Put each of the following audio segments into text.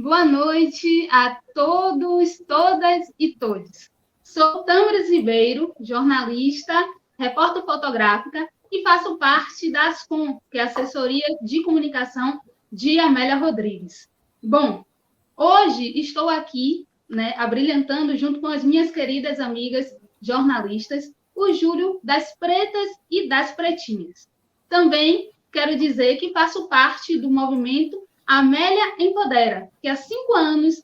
boa noite a todos, todas e todos. Sou Tâmaris Ribeiro, jornalista, repórter fotográfica e faço parte da ASCOM, que é a Assessoria de Comunicação de Amélia Rodrigues. Bom, hoje estou aqui, abrilhantando junto com as minhas queridas amigas jornalistas, o Júlio das Pretas e das Pretinhas. Também quero dizer que faço parte do movimento Amélia Empodera, que há 5 anos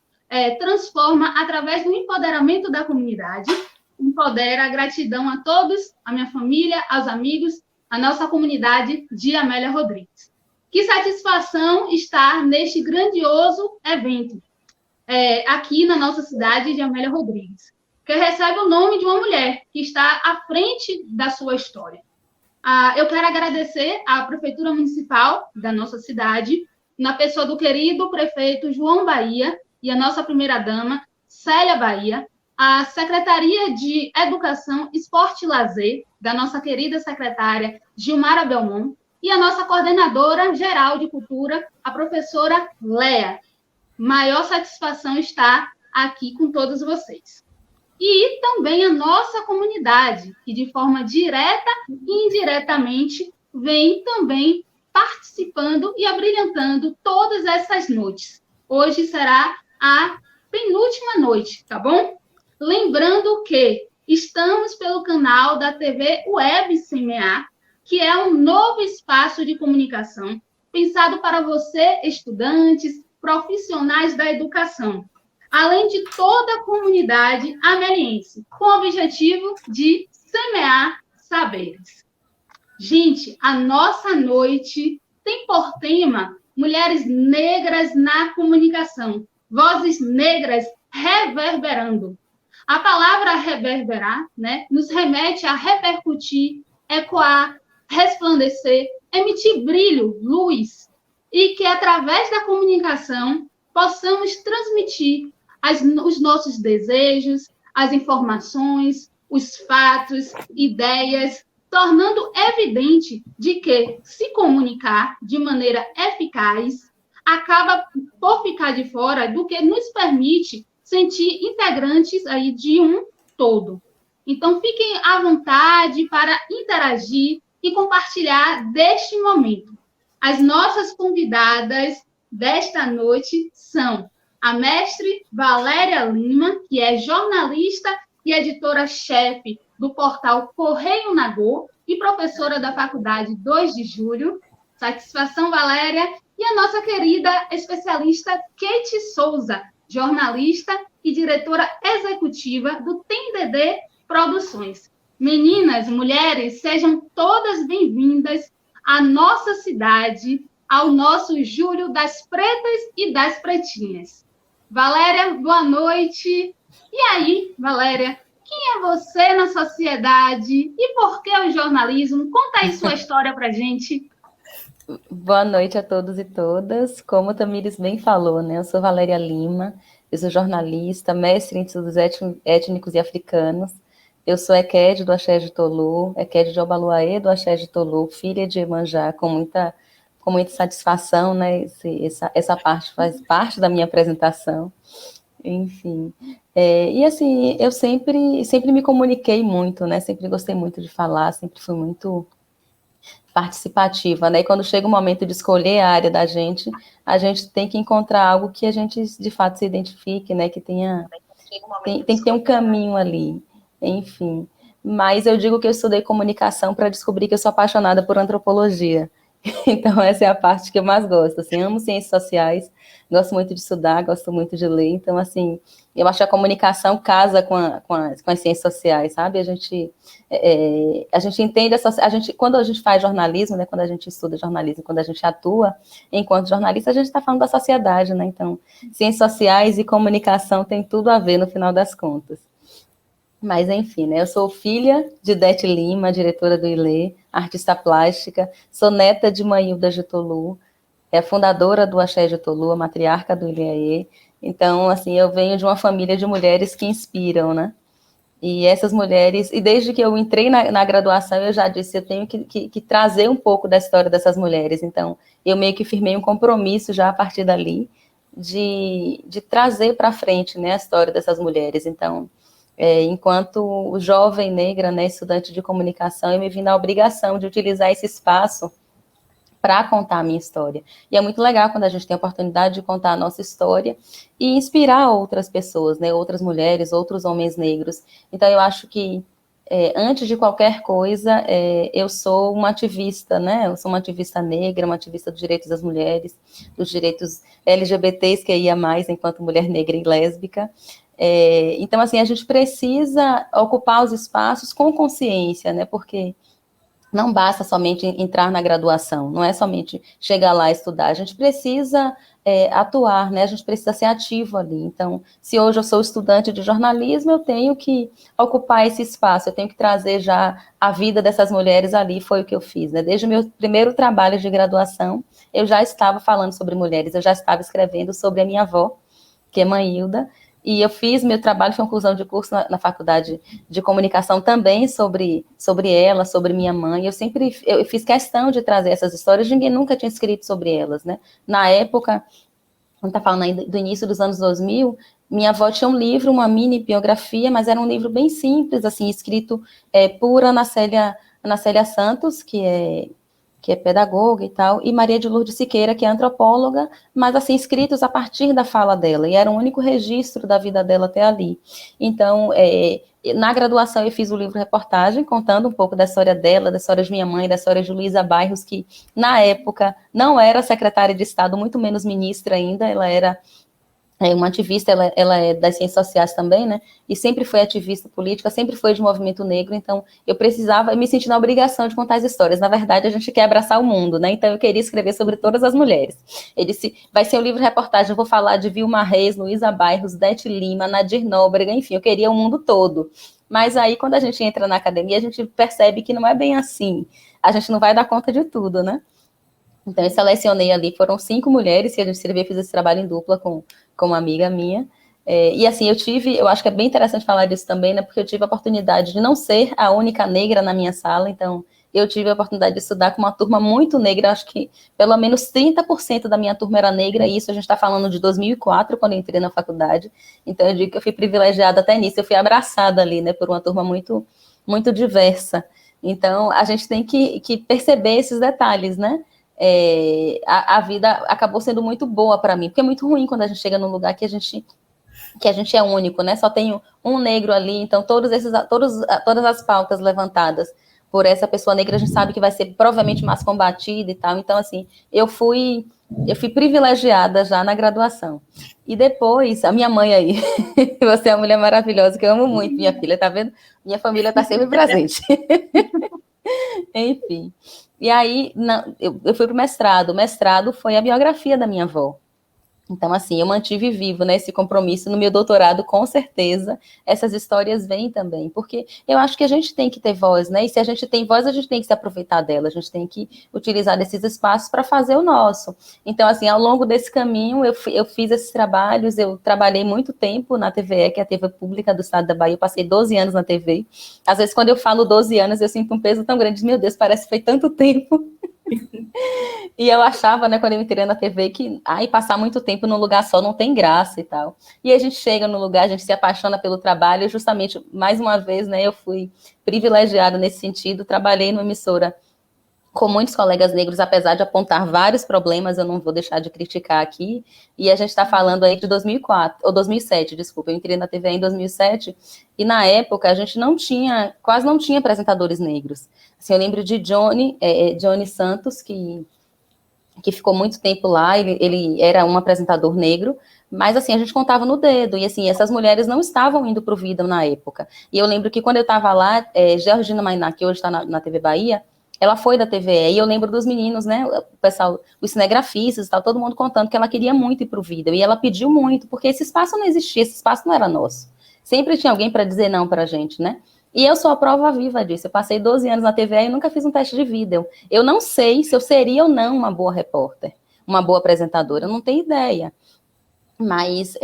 transforma através do empoderamento da comunidade. Empodera, gratidão a todos, a minha família, aos amigos, a nossa comunidade de Amélia Rodrigues. Que satisfação estar neste grandioso evento aqui na nossa cidade de Amélia Rodrigues, que recebe o nome de uma mulher que está à frente da sua história. Eu quero agradecer à Prefeitura Municipal da nossa cidade, na pessoa do querido prefeito João Bahia e a nossa primeira-dama, Célia Bahia, a Secretaria de Educação, Esporte e Lazer, da nossa querida secretária Gilmara Belmont, e a nossa coordenadora geral de cultura, a professora Léa. Maior satisfação estar aqui com todos vocês. E também a nossa comunidade, que de forma direta e indiretamente vem também participando e abrilhantando todas essas noites. Hoje será a penúltima noite, tá bom? Lembrando que estamos pelo canal da TV Web Semear, que é um novo espaço de comunicação pensado para você, estudantes, profissionais da educação, além de toda a comunidade ameliense, com o objetivo de semear saberes. Gente, a nossa noite tem por tema mulheres negras na comunicação, vozes negras reverberando. A palavra reverberar, nos remete a repercutir, ecoar, resplandecer, emitir brilho, luz, e que através da comunicação possamos transmitir os nossos desejos, as informações, os fatos, ideias, tornando evidente de que se comunicar de maneira eficaz acaba por ficar de fora do que nos permite sentir integrantes aí de um todo. Então, fiquem à vontade para interagir e compartilhar deste momento. As nossas convidadas desta noite são a mestre Valéria Lima, que é jornalista e editora-chefe do portal Correio Nagô e professora da Faculdade 2 de Julho. Satisfação, Valéria. E a nossa querida especialista Kate Souza, jornalista e diretora executiva do TEM-DD Produções. Meninas, mulheres, sejam todas bem-vindas à nossa cidade, ao nosso Júlio das Pretas e das Pretinhas. Valéria, boa noite. E aí, Valéria, quem é você na sociedade e por que o jornalismo? Conta aí sua história pra gente. Boa noite a todos e todas. Como a Tamires bem falou, eu sou Valéria Lima, eu sou jornalista, mestre em estudos étnicos e africanos. Eu sou Ekede do Axé de Tolu, Ekede de Obaluaê do Axé de Tolu, filha de Iemanjá, com muita satisfação, essa parte faz parte da minha apresentação. Enfim, e assim, eu sempre me comuniquei muito, sempre gostei muito de falar, sempre fui muito participativa, e quando chega o momento de escolher a área da gente, a gente tem que encontrar algo que a gente, de fato, se identifique, que tem que ter um caminho ali, enfim. Mas eu digo que eu estudei comunicação para descobrir que eu sou apaixonada por antropologia. Então, essa é a parte que eu mais gosto, amo ciências sociais, gosto muito de estudar, gosto muito de ler, então, assim, eu acho que a comunicação casa com as ciências sociais, sabe? A gente entende, quando a gente faz jornalismo, quando a gente estuda jornalismo, quando a gente atua enquanto jornalista, a gente está falando da sociedade, então, ciências sociais e comunicação tem tudo a ver no final das contas. Mas, enfim, eu sou filha de Dete Lima, diretora do ILE, artista plástica, sou neta de Maílda de Tolu, é a fundadora do Axé de Tolu, a matriarca do ILEAE. Então, assim, eu venho de uma família de mulheres que inspiram, E essas mulheres, e desde que eu entrei na graduação, eu já disse, eu tenho que trazer um pouco da história dessas mulheres. Então, eu meio que firmei um compromisso já a partir dali, de trazer para frente, né, a história dessas mulheres. Então, enquanto jovem negra, né, estudante de comunicação, eu me vi na obrigação de utilizar esse espaço para contar a minha história. E é muito legal quando a gente tem a oportunidade de contar a nossa história e inspirar outras pessoas, né, outras mulheres, outros homens negros. Então, eu acho que, antes de qualquer coisa, eu sou uma ativista, né, eu sou uma ativista negra, uma ativista dos direitos das mulheres, dos direitos LGBTs, que ia mais enquanto mulher negra e lésbica. Então, assim, a gente precisa ocupar os espaços com consciência, né, porque não basta somente entrar na graduação, não é somente chegar lá e estudar, a gente precisa atuar, né? A gente precisa ser ativo ali. Então, se hoje eu sou estudante de jornalismo, eu tenho que ocupar esse espaço, eu tenho que trazer já a vida dessas mulheres ali, foi o que eu fiz, né? Desde o meu primeiro trabalho de graduação, eu já estava falando sobre mulheres, eu já estava escrevendo sobre a minha avó, que é Mãe Hilda, e eu fiz meu trabalho, foi uma conclusão de curso na faculdade de comunicação também sobre ela, sobre minha mãe. Eu fiz questão de trazer essas histórias, ninguém nunca tinha escrito sobre elas, né? Na época, não está falando ainda do início dos anos 2000, minha avó tinha um livro, uma mini biografia, mas era um livro bem simples, assim, escrito por Ana Célia Santos, que é pedagoga e tal, e Maria de Lourdes Siqueira, que é antropóloga, mas assim, escritos a partir da fala dela, e era o único registro da vida dela até ali. Então, na graduação eu fiz o livro-reportagem, contando um pouco da história dela, da história de minha mãe, da história de Luísa Bairros, que na época não era secretária de Estado, muito menos ministra ainda, ela era uma ativista, ela é das ciências sociais também, né, e sempre foi ativista política, sempre foi de movimento negro, então eu me senti na obrigação de contar as histórias. Na verdade, a gente quer abraçar o mundo, né, então eu queria escrever sobre todas as mulheres. Ele disse, vai ser um livro-reportagem, eu vou falar de Vilma Reis, Luísa Bairros, Dete Lima, Nadir Nóbrega, enfim, eu queria o mundo todo. Mas aí, quando a gente entra na academia, a gente percebe que não é bem assim, a gente não vai dar conta de tudo, né. Então, eu selecionei ali, foram 5 mulheres que a gente escreveu, fiz esse trabalho em dupla com uma amiga minha. E assim, eu acho que é bem interessante falar disso também, né, porque eu tive a oportunidade de não ser a única negra na minha sala, então eu tive a oportunidade de estudar com uma turma muito negra, acho que pelo menos 30% da minha turma era negra, e isso a gente está falando de 2004, quando eu entrei na faculdade, então eu digo que eu fui privilegiada até nisso, eu fui abraçada ali, né, por uma turma muito, muito diversa. Então, a gente tem que perceber esses detalhes, né, a vida acabou sendo muito boa para mim, porque é muito ruim quando a gente chega num lugar que a gente é único, né? Só tem um negro ali, então todas as pautas levantadas por essa pessoa negra, a gente sabe que vai ser provavelmente mais combatida e tal. Então, assim, eu fui privilegiada já na graduação. E depois, a minha mãe aí, você é uma mulher maravilhosa, que eu amo muito, minha filha, tá vendo? Minha família está sempre presente. Enfim. E aí, eu fui para o mestrado. O mestrado foi a biografia da minha avó. Então, assim, eu mantive vivo, né, esse compromisso no meu doutorado, com certeza, essas histórias vêm também, porque eu acho que a gente tem que ter voz, né, e se a gente tem voz, a gente tem que se aproveitar dela, a gente tem que utilizar desses espaços para fazer o nosso. Então, assim, ao longo desse caminho, eu fiz esses trabalhos, eu trabalhei muito tempo na TVE, que é a TV Pública do Estado da Bahia, eu passei 12 anos na TV, às vezes quando eu falo 12 anos, eu sinto um peso tão grande, meu Deus, parece que foi tanto tempo. E eu achava, né, quando eu entrei na TV, que passar muito tempo num lugar só não tem graça e tal. E a gente chega no lugar, a gente se apaixona pelo trabalho, e justamente, mais uma vez, né, eu fui privilegiada nesse sentido, trabalhei numa emissora com muitos colegas negros, apesar de apontar vários problemas, eu não vou deixar de criticar aqui, e a gente está falando aí de 2004, ou 2007, desculpa, eu entrei na TV em 2007, e na época a gente quase não tinha apresentadores negros. Assim, eu lembro de Johnny Santos, que ficou muito tempo lá, ele era um apresentador negro, mas assim, a gente contava no dedo, e assim, essas mulheres não estavam indo para o Vida na época. E eu lembro que quando eu estava lá, Georgina Mainá, que hoje está na TV Bahia, ela foi da TVE, e eu lembro dos meninos, né, o pessoal, os cinegrafistas e tal, todo mundo contando que ela queria muito ir para o Vida, e ela pediu muito, porque esse espaço não existia, esse espaço não era nosso. Sempre tinha alguém para dizer não para a gente, né? E eu sou a prova viva disso. Eu passei 12 anos na TVE e nunca fiz um teste de vida. Eu não sei se eu seria ou não uma boa repórter, uma boa apresentadora, eu não tenho ideia. Mas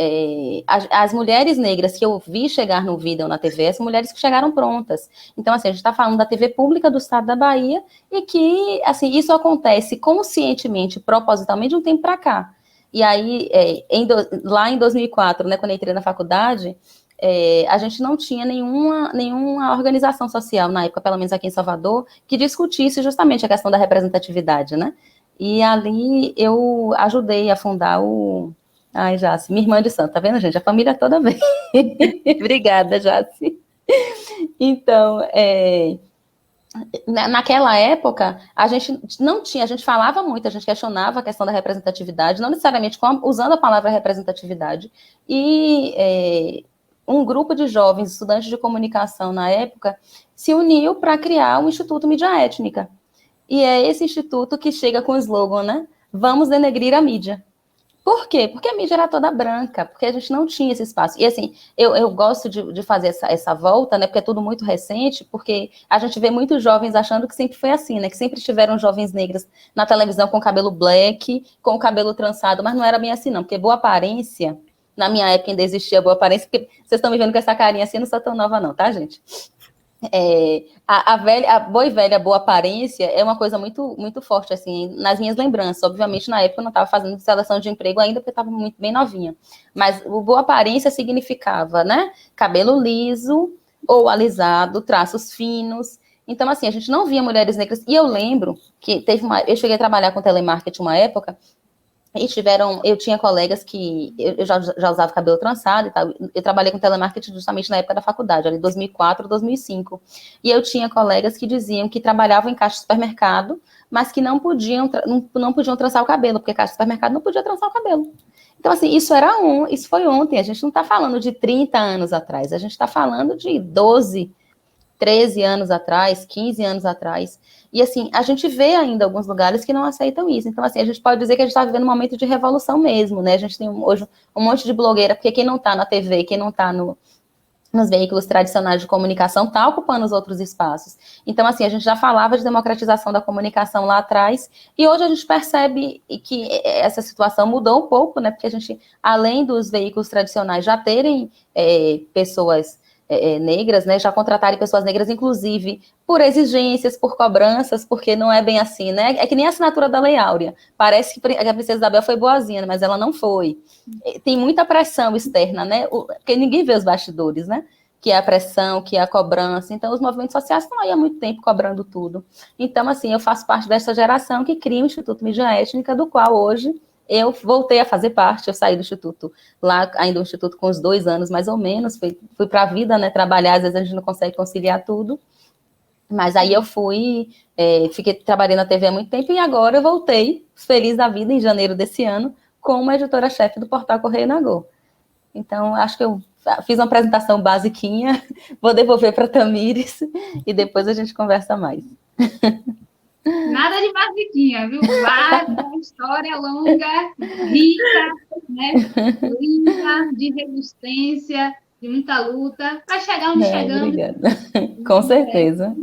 as mulheres negras que eu vi chegar no Vida ou na TV, são mulheres que chegaram prontas. Então, assim, a gente está falando da TV pública do Estado da Bahia, e que, assim, isso acontece conscientemente, propositalmente, de um tempo para cá. E aí, lá em 2004, né, quando eu entrei na faculdade, a gente não tinha nenhuma organização social, na época, pelo menos aqui em Salvador, que discutisse justamente a questão da representatividade, né? E ali eu ajudei a fundar o... Ai, Jace, minha irmã de santo, tá vendo, gente? A família toda vem. Obrigada, Jace. Então, naquela época, a gente não tinha, a gente falava muito, a gente questionava a questão da representatividade, não necessariamente usando a palavra representatividade, e um grupo de jovens estudantes de comunicação na época se uniu para criar o Instituto Mídia Étnica. E é esse instituto que chega com o slogan, né? Vamos denegrir a mídia. Por quê? Porque a mídia era toda branca, porque a gente não tinha esse espaço. E assim, eu gosto de fazer essa volta, né? Porque é tudo muito recente, porque a gente vê muitos jovens achando que sempre foi assim, né? Que sempre tiveram jovens negras na televisão com cabelo black, com o cabelo trançado, mas não era bem assim, não, porque boa aparência, na minha época ainda existia boa aparência, porque vocês estão me vendo com essa carinha assim, eu não sou tão nova, não, tá, gente? A boa e velha boa aparência é uma coisa muito, muito forte, assim, nas minhas lembranças. Obviamente, na época eu não estava fazendo seleção de emprego ainda, porque eu estava muito bem novinha. Mas o boa aparência significava, né? Cabelo liso ou alisado, traços finos. Então, assim, a gente não via mulheres negras. E eu lembro que eu cheguei a trabalhar com telemarketing uma época, e eu tinha colegas que, eu já usava cabelo trançado e tal, eu trabalhei com telemarketing justamente na época da faculdade, ali 2004, 2005, e eu tinha colegas que diziam que trabalhavam em caixa de supermercado, mas que não podiam trançar o cabelo, porque caixa de supermercado não podia trançar o cabelo. Então, assim, isso foi ontem, a gente não está falando de 30 anos atrás, a gente está falando de 12, 13 anos atrás, 15 anos atrás. E, assim, a gente vê ainda alguns lugares que não aceitam isso. Então, assim, a gente pode dizer que a gente está vivendo um momento de revolução mesmo, né? A gente tem hoje um monte de blogueira, porque quem não está na TV, quem não está nos veículos tradicionais de comunicação está ocupando os outros espaços. Então, assim, a gente já falava de democratização da comunicação lá atrás, e hoje a gente percebe que essa situação mudou um pouco, né? Porque a gente, além dos veículos tradicionais já terem pessoas negras, né, já contratarem pessoas negras, inclusive por exigências, por cobranças, porque não é bem assim, né? É que nem a assinatura da Lei Áurea. Parece que a Princesa Isabel foi boazinha, mas ela não foi. Tem muita pressão externa, né? Porque ninguém vê os bastidores, né? Que é a pressão, que é a cobrança. Então, os movimentos sociais estão aí há muito tempo cobrando tudo. Então, assim, eu faço parte dessa geração que cria o Instituto Mídia Étnica, do qual hoje eu voltei a fazer parte. Eu saí do Instituto, lá ainda o Instituto com uns 2 anos, mais ou menos, fui para a vida, né, trabalhar, às vezes a gente não consegue conciliar tudo, mas aí eu fiquei trabalhando na TV há muito tempo, e agora eu voltei, feliz da vida, em janeiro desse ano, como editora-chefe do portal Correio Nagô. Então, acho que eu fiz uma apresentação basiquinha, vou devolver para a Tamires, e depois a gente conversa mais. Nada de basiquinha, viu? Vasta, história longa, rica, né? Linda, de resistência, de muita luta, para chegar onde chegamos. Obrigada. Com certeza.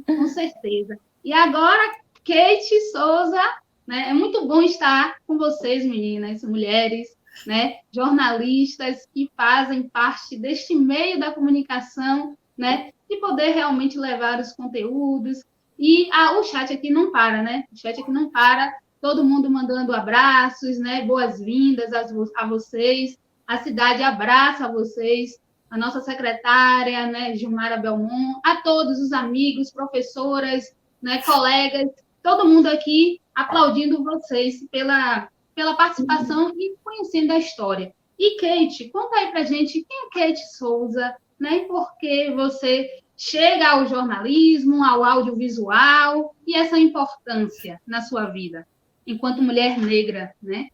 Com certeza. E agora, Kate Souza, né? É muito bom estar com vocês, meninas, mulheres, né? Jornalistas que fazem parte deste meio da comunicação, né? De poder realmente levar os conteúdos. E o chat aqui não para, né? O chat aqui não para, todo mundo mandando abraços, né? Boas-vindas a vocês. A cidade abraça vocês, a nossa secretária, né, Gilmara Belmont, a todos os amigos, professoras, né, colegas, todo mundo aqui aplaudindo vocês pela participação e conhecendo a história. E Kate, conta aí pra gente quem é Kate Souza, né, e por que você chega ao jornalismo, ao audiovisual, e essa importância na sua vida, enquanto mulher negra, né?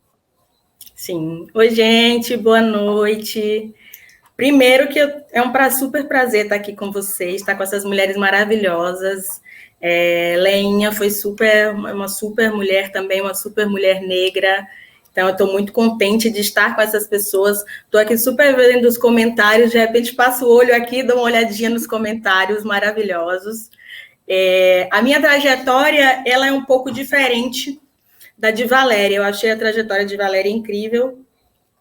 Sim. Oi, gente, boa noite. Primeiro que é um super prazer estar aqui com vocês, estar com essas mulheres maravilhosas. Leinha foi uma super mulher também, uma super mulher negra. Então, eu estou muito contente de estar com essas pessoas. Estou aqui super vendo os comentários, de repente passo o olho aqui, dou uma olhadinha nos comentários maravilhosos. A minha trajetória, ela é um pouco diferente da de Valéria. Eu achei a trajetória de Valéria incrível.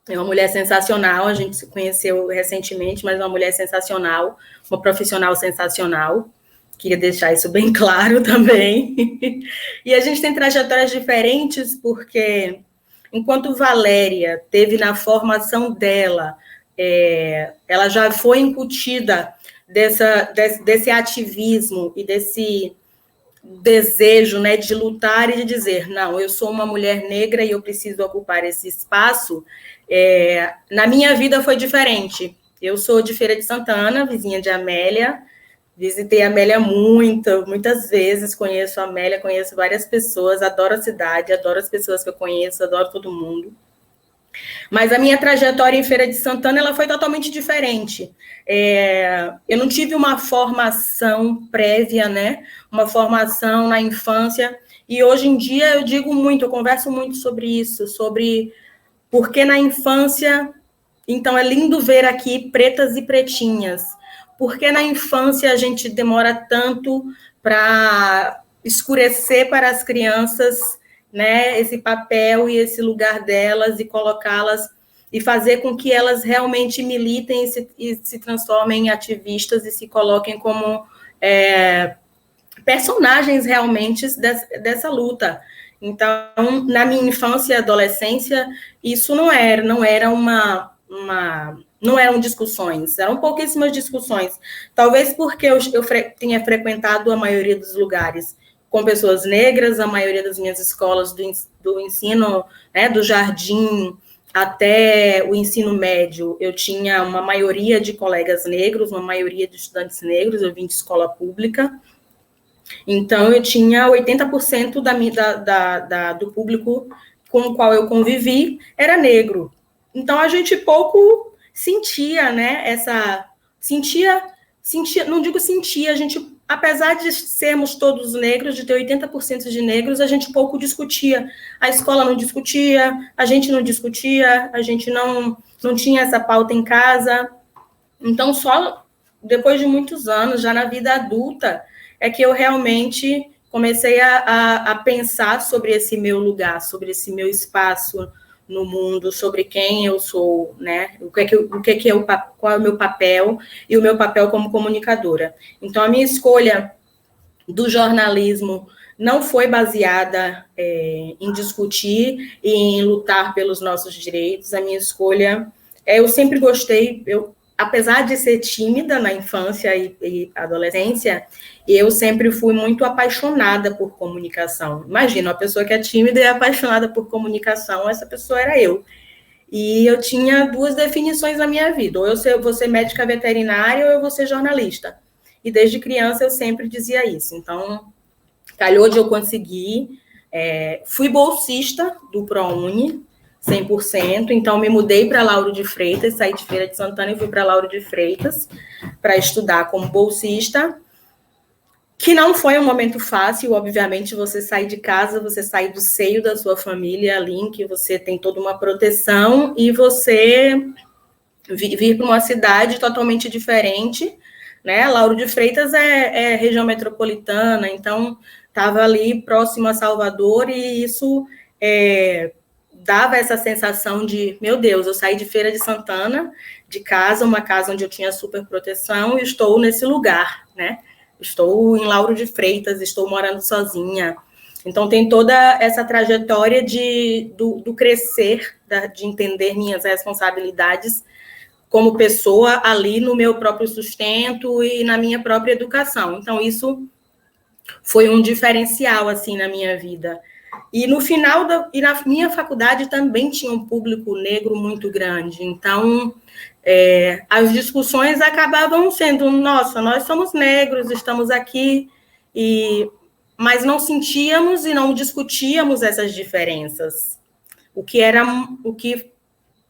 É uma mulher sensacional, a gente se conheceu recentemente, mas uma mulher sensacional, uma profissional sensacional. Queria deixar isso bem claro também. E a gente tem trajetórias diferentes, porque enquanto Valéria teve na formação dela, ela já foi incutida desse ativismo e desse desejo, né, de lutar e de dizer, não, eu sou uma mulher negra e eu preciso ocupar esse espaço, na minha vida foi diferente. Eu sou de Feira de Santana, vizinha de Amélia, visitei a Amélia muitas vezes, conheço a Amélia, conheço várias pessoas, adoro a cidade, adoro as pessoas que eu conheço, adoro todo mundo. Mas a minha trajetória em Feira de Santana ela foi totalmente diferente. Eu não tive uma formação prévia, né? Uma formação na infância. E hoje em dia eu digo muito, eu converso muito sobre isso, sobre porque na infância, então é lindo ver aqui pretas e pretinhas. Porque na infância a gente demora tanto para escurecer para as crianças, né, esse papel e esse lugar delas e colocá-las e fazer com que elas realmente militem e se transformem em ativistas e se coloquem como personagens realmente dessa luta. Então, na minha infância e adolescência, isso não eram discussões, eram pouquíssimas discussões. Talvez porque eu tenha frequentado a maioria dos lugares com pessoas negras, a maioria das minhas escolas do ensino, né, do jardim até o ensino médio, eu tinha uma maioria de colegas negros, uma maioria de estudantes negros, eu vim de escola pública, então eu tinha 80% do público com o qual eu convivi era negro. Então a gente pouco sentia, né, não digo sentia, a gente, apesar de sermos todos negros, de ter 80% de negros, a gente pouco discutia. A escola não discutia, a gente não discutia, a gente não tinha essa pauta em casa. Então, só depois de muitos anos, já na vida adulta, é que eu realmente comecei a pensar sobre esse meu lugar, sobre esse meu espaço no mundo, sobre quem eu sou, né? Qual é o meu papel e o meu papel como comunicadora. Então, a minha escolha do jornalismo não foi baseada em discutir e em lutar pelos nossos direitos. A minha escolha, eu sempre gostei, apesar de ser tímida na infância e adolescência, eu sempre fui muito apaixonada por comunicação. Imagina, uma pessoa que é tímida e é apaixonada por comunicação, essa pessoa era eu. E eu tinha duas definições na minha vida, ou eu vou ser médica veterinária ou eu vou ser jornalista. E desde criança eu sempre dizia isso. Então, calhou de eu conseguir. Fui bolsista do ProUni, 100%, então me mudei para Lauro de Freitas, saí de Feira de Santana e fui para Lauro de Freitas para estudar como bolsista, que não foi um momento fácil, obviamente, você sair de casa, você sair do seio da sua família ali, em que você tem toda uma proteção, e você vir para uma cidade totalmente diferente, né? Lauro de Freitas é região metropolitana, então estava ali próximo a Salvador, e isso dava essa sensação de, meu Deus, eu saí de Feira de Santana, de casa, uma casa onde eu tinha super proteção, e estou nesse lugar, né? Estou em Lauro de Freitas, estou morando sozinha. Então, tem toda essa trajetória do crescer, de entender minhas responsabilidades como pessoa ali no meu próprio sustento e na minha própria educação. Então, isso foi um diferencial, assim, na minha vida. E no final, e na minha faculdade também tinha um público negro muito grande. Então, as discussões acabavam sendo, nossa, nós somos negros, estamos aqui, mas não sentíamos e não discutíamos essas diferenças. O que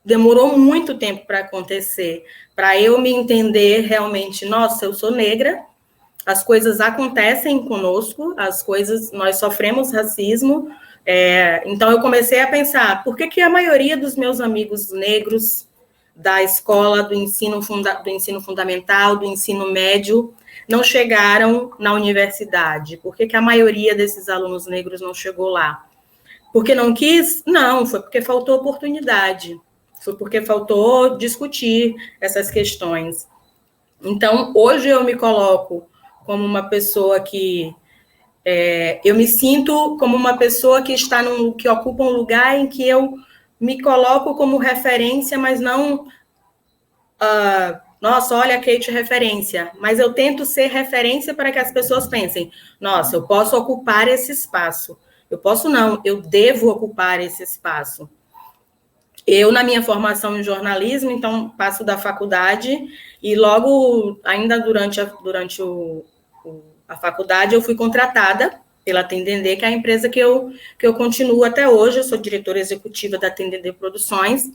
demorou muito tempo para acontecer, para eu me entender realmente, nossa, eu sou negra, as coisas acontecem conosco, nós sofremos racismo, então eu comecei a pensar, por que a maioria dos meus amigos negros da escola, do ensino fundamental, do ensino médio, não chegaram na universidade? Por que a maioria desses alunos negros não chegou lá? Porque não quis? Não, foi porque faltou oportunidade, foi porque faltou discutir essas questões. Então, hoje eu me coloco como uma pessoa que... eu me sinto como uma pessoa que ocupa um lugar em que eu me coloco como referência, mas não... nossa, olha a Kate referência, mas eu tento ser referência para que as pessoas pensem, nossa, eu posso ocupar esse espaço. Eu posso não, eu devo ocupar esse espaço. Eu, na minha formação em jornalismo, então, passo da faculdade e logo, ainda durante a faculdade, eu fui contratada pela TNDD, que é a empresa que eu continuo até hoje. Eu sou diretora executiva da TNDD Produções,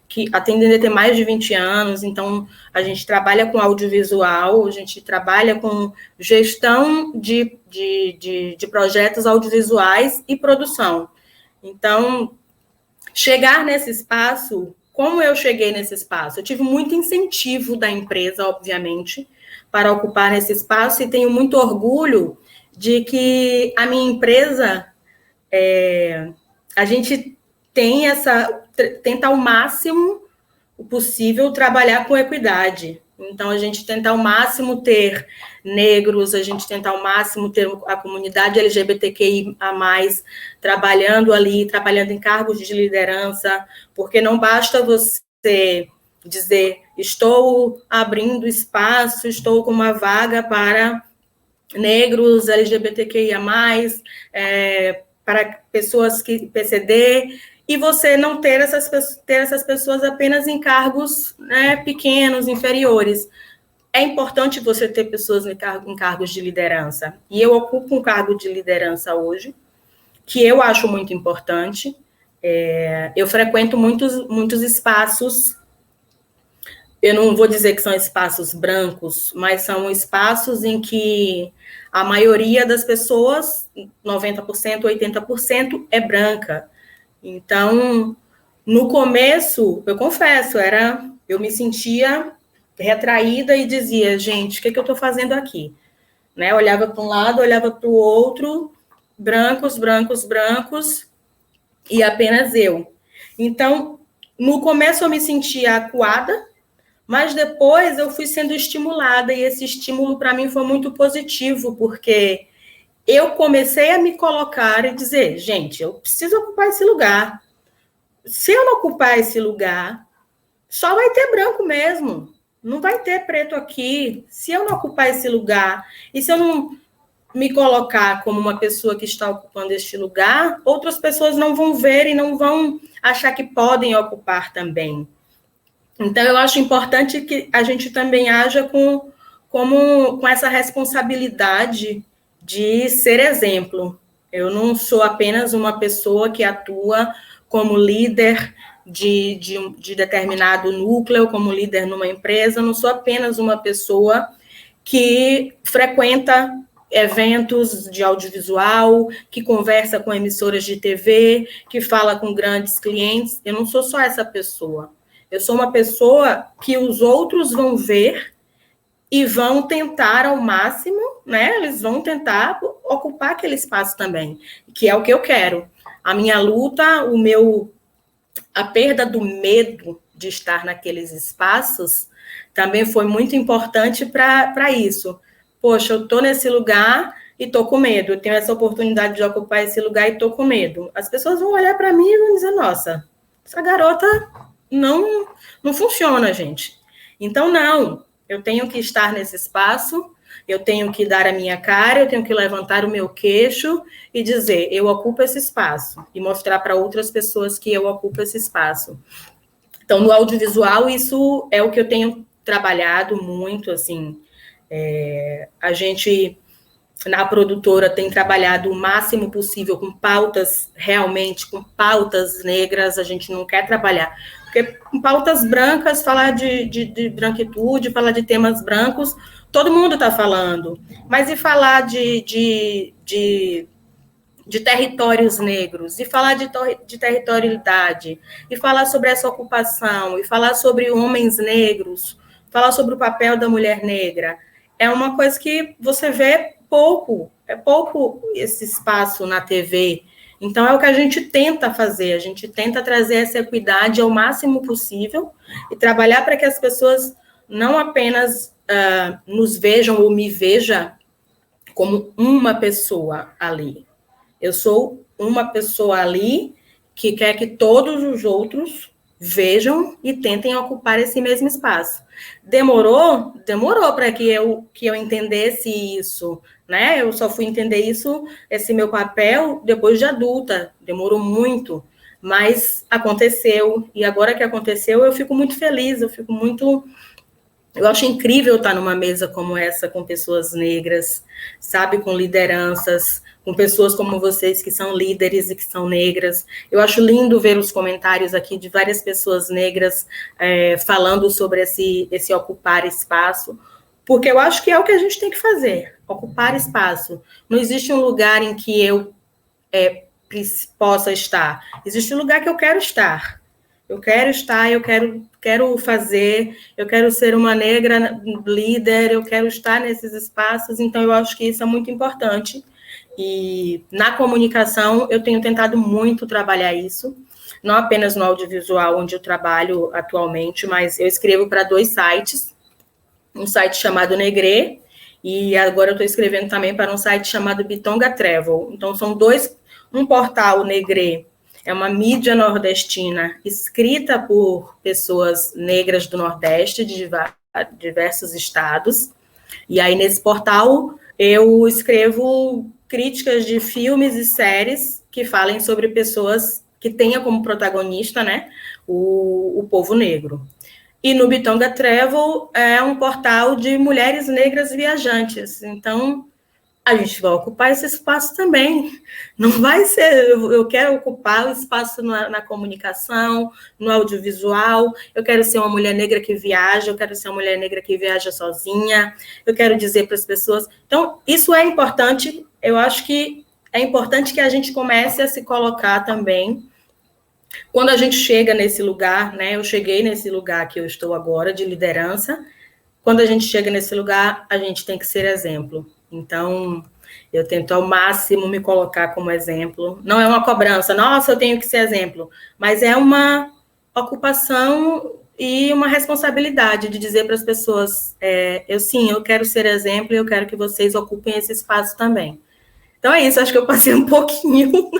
que a TNDD tem mais de 20 anos, então a gente trabalha com audiovisual, a gente trabalha com gestão de projetos audiovisuais e produção. Então, chegar nesse espaço, como eu cheguei nesse espaço? Eu tive muito incentivo da empresa, obviamente, para ocupar esse espaço, e tenho muito orgulho de que a minha empresa, a gente tenta ao máximo possível trabalhar com equidade. Então, a gente tenta ao máximo ter negros, a gente tenta ao máximo ter a comunidade LGBTQI a mais trabalhando ali, trabalhando em cargos de liderança, porque não basta você dizer, estou abrindo espaço, estou com uma vaga para negros, LGBTQIA+, para pessoas que PCD, e você não ter essas pessoas apenas em cargos, né, pequenos, inferiores. É importante você ter pessoas em cargos de liderança. E eu ocupo um cargo de liderança hoje, que eu acho muito importante. Eu frequento muitos espaços. Eu não vou dizer que são espaços brancos, mas são espaços em que a maioria das pessoas, 90%, 80%, é branca. Então, no começo, eu confesso, eu me sentia retraída e dizia, gente, o que eu estou fazendo aqui? Né? Olhava para um lado, olhava para o outro, brancos, brancos, brancos, e apenas eu. Então, no começo eu me sentia acuada, mas depois eu fui sendo estimulada, e esse estímulo para mim foi muito positivo, porque eu comecei a me colocar e dizer, gente, eu preciso ocupar esse lugar. Se eu não ocupar esse lugar, só vai ter branco mesmo. Não vai ter preto aqui. Se eu não ocupar esse lugar, e se eu não me colocar como uma pessoa que está ocupando este lugar, outras pessoas não vão ver e não vão achar que podem ocupar também. Então, eu acho importante que a gente também haja com essa responsabilidade de ser exemplo. Eu não sou apenas uma pessoa que atua como líder de determinado núcleo, como líder numa empresa, eu não sou apenas uma pessoa que frequenta eventos de audiovisual, que conversa com emissoras de TV, que fala com grandes clientes. Eu não sou só essa pessoa. Eu sou uma pessoa que os outros vão ver e vão tentar ao máximo, né? Eles vão tentar ocupar aquele espaço também, que é o que eu quero. A minha luta, a perda do medo de estar naqueles espaços também foi muito importante para isso. Poxa, eu estou nesse lugar e estou com medo. Eu tenho essa oportunidade de ocupar esse lugar e estou com medo. As pessoas vão olhar para mim e vão dizer, nossa, essa garota não funciona, gente. Então, não. Eu tenho que estar nesse espaço, eu tenho que dar a minha cara, eu tenho que levantar o meu queixo e dizer, eu ocupo esse espaço, e mostrar para outras pessoas que eu ocupo esse espaço. Então, no audiovisual, isso é o que eu tenho trabalhado muito, assim, a gente, na produtora, tem trabalhado o máximo possível com pautas, realmente, com pautas negras, a gente não quer trabalhar. Porque com pautas brancas, falar de branquitude, falar de temas brancos, todo mundo está falando. Mas e falar de territórios negros, e falar de territorialidade, e falar sobre essa ocupação, e falar sobre homens negros, falar sobre o papel da mulher negra, é uma coisa que você vê pouco, é pouco esse espaço na TV. Então, é o que a gente tenta fazer, a gente tenta trazer essa equidade ao máximo possível e trabalhar para que as pessoas não apenas nos vejam ou me vejam como uma pessoa ali. Eu sou uma pessoa ali que quer que todos os outros vejam e tentem ocupar esse mesmo espaço. Demorou para que eu entendesse isso, né? Eu só fui entender isso, esse meu papel, depois de adulta. Demorou muito, mas aconteceu. E agora que aconteceu, eu fico muito feliz, eu acho incrível estar numa mesa como essa, com pessoas negras, sabe, com lideranças, com pessoas como vocês, que são líderes e que são negras. Eu acho lindo ver os comentários aqui de várias pessoas negras falando sobre esse ocupar espaço, porque eu acho que é o que a gente tem que fazer, ocupar espaço. Não existe um lugar em que eu possa estar, existe um lugar que eu quero estar. Eu quero estar, eu quero fazer, eu quero ser uma negra líder, eu quero estar nesses espaços, então eu acho que isso é muito importante. E na comunicação eu tenho tentado muito trabalhar isso, não apenas no audiovisual, onde eu trabalho atualmente, mas eu escrevo para 2 sites, um site chamado Negrê, e agora eu estou escrevendo também para um site chamado Bitonga Travel. Então são um portal Negrê, é uma mídia nordestina escrita por pessoas negras do Nordeste, de diversos estados. E aí, nesse portal, eu escrevo críticas de filmes e séries que falem sobre pessoas que tenham como protagonista, né, o povo negro. E no Bitonga Travel é um portal de mulheres negras viajantes. Então, a gente vai ocupar esse espaço também. Não vai ser, eu quero ocupar o espaço na comunicação, no audiovisual, eu quero ser uma mulher negra que viaja, eu quero ser uma mulher negra que viaja sozinha, eu quero dizer para as pessoas. Então, isso é importante, eu acho que é importante que a gente comece a se colocar também. Quando a gente chega nesse lugar, né, eu cheguei nesse lugar que eu estou agora, de liderança, quando a gente chega nesse lugar, a gente tem que ser exemplo. Então, eu tento ao máximo me colocar como exemplo. Não é uma cobrança, nossa, eu tenho que ser exemplo, mas é uma ocupação e uma responsabilidade de dizer para as pessoas, eu quero ser exemplo e eu quero que vocês ocupem esse espaço também. Então é isso, acho que eu passei um pouquinho,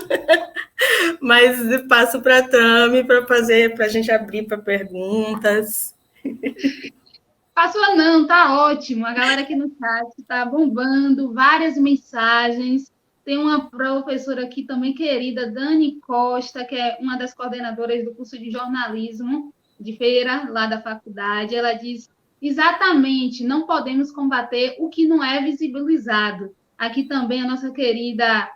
mas passo para a Tami para a gente abrir para perguntas. Passou não, tá ótimo. A galera aqui no chat está bombando, várias mensagens. Tem uma professora aqui também querida, Dani Costa, que é uma das coordenadoras do curso de jornalismo de Feira, lá da faculdade. Ela diz, exatamente, não podemos combater o que não é visibilizado. Aqui também a nossa querida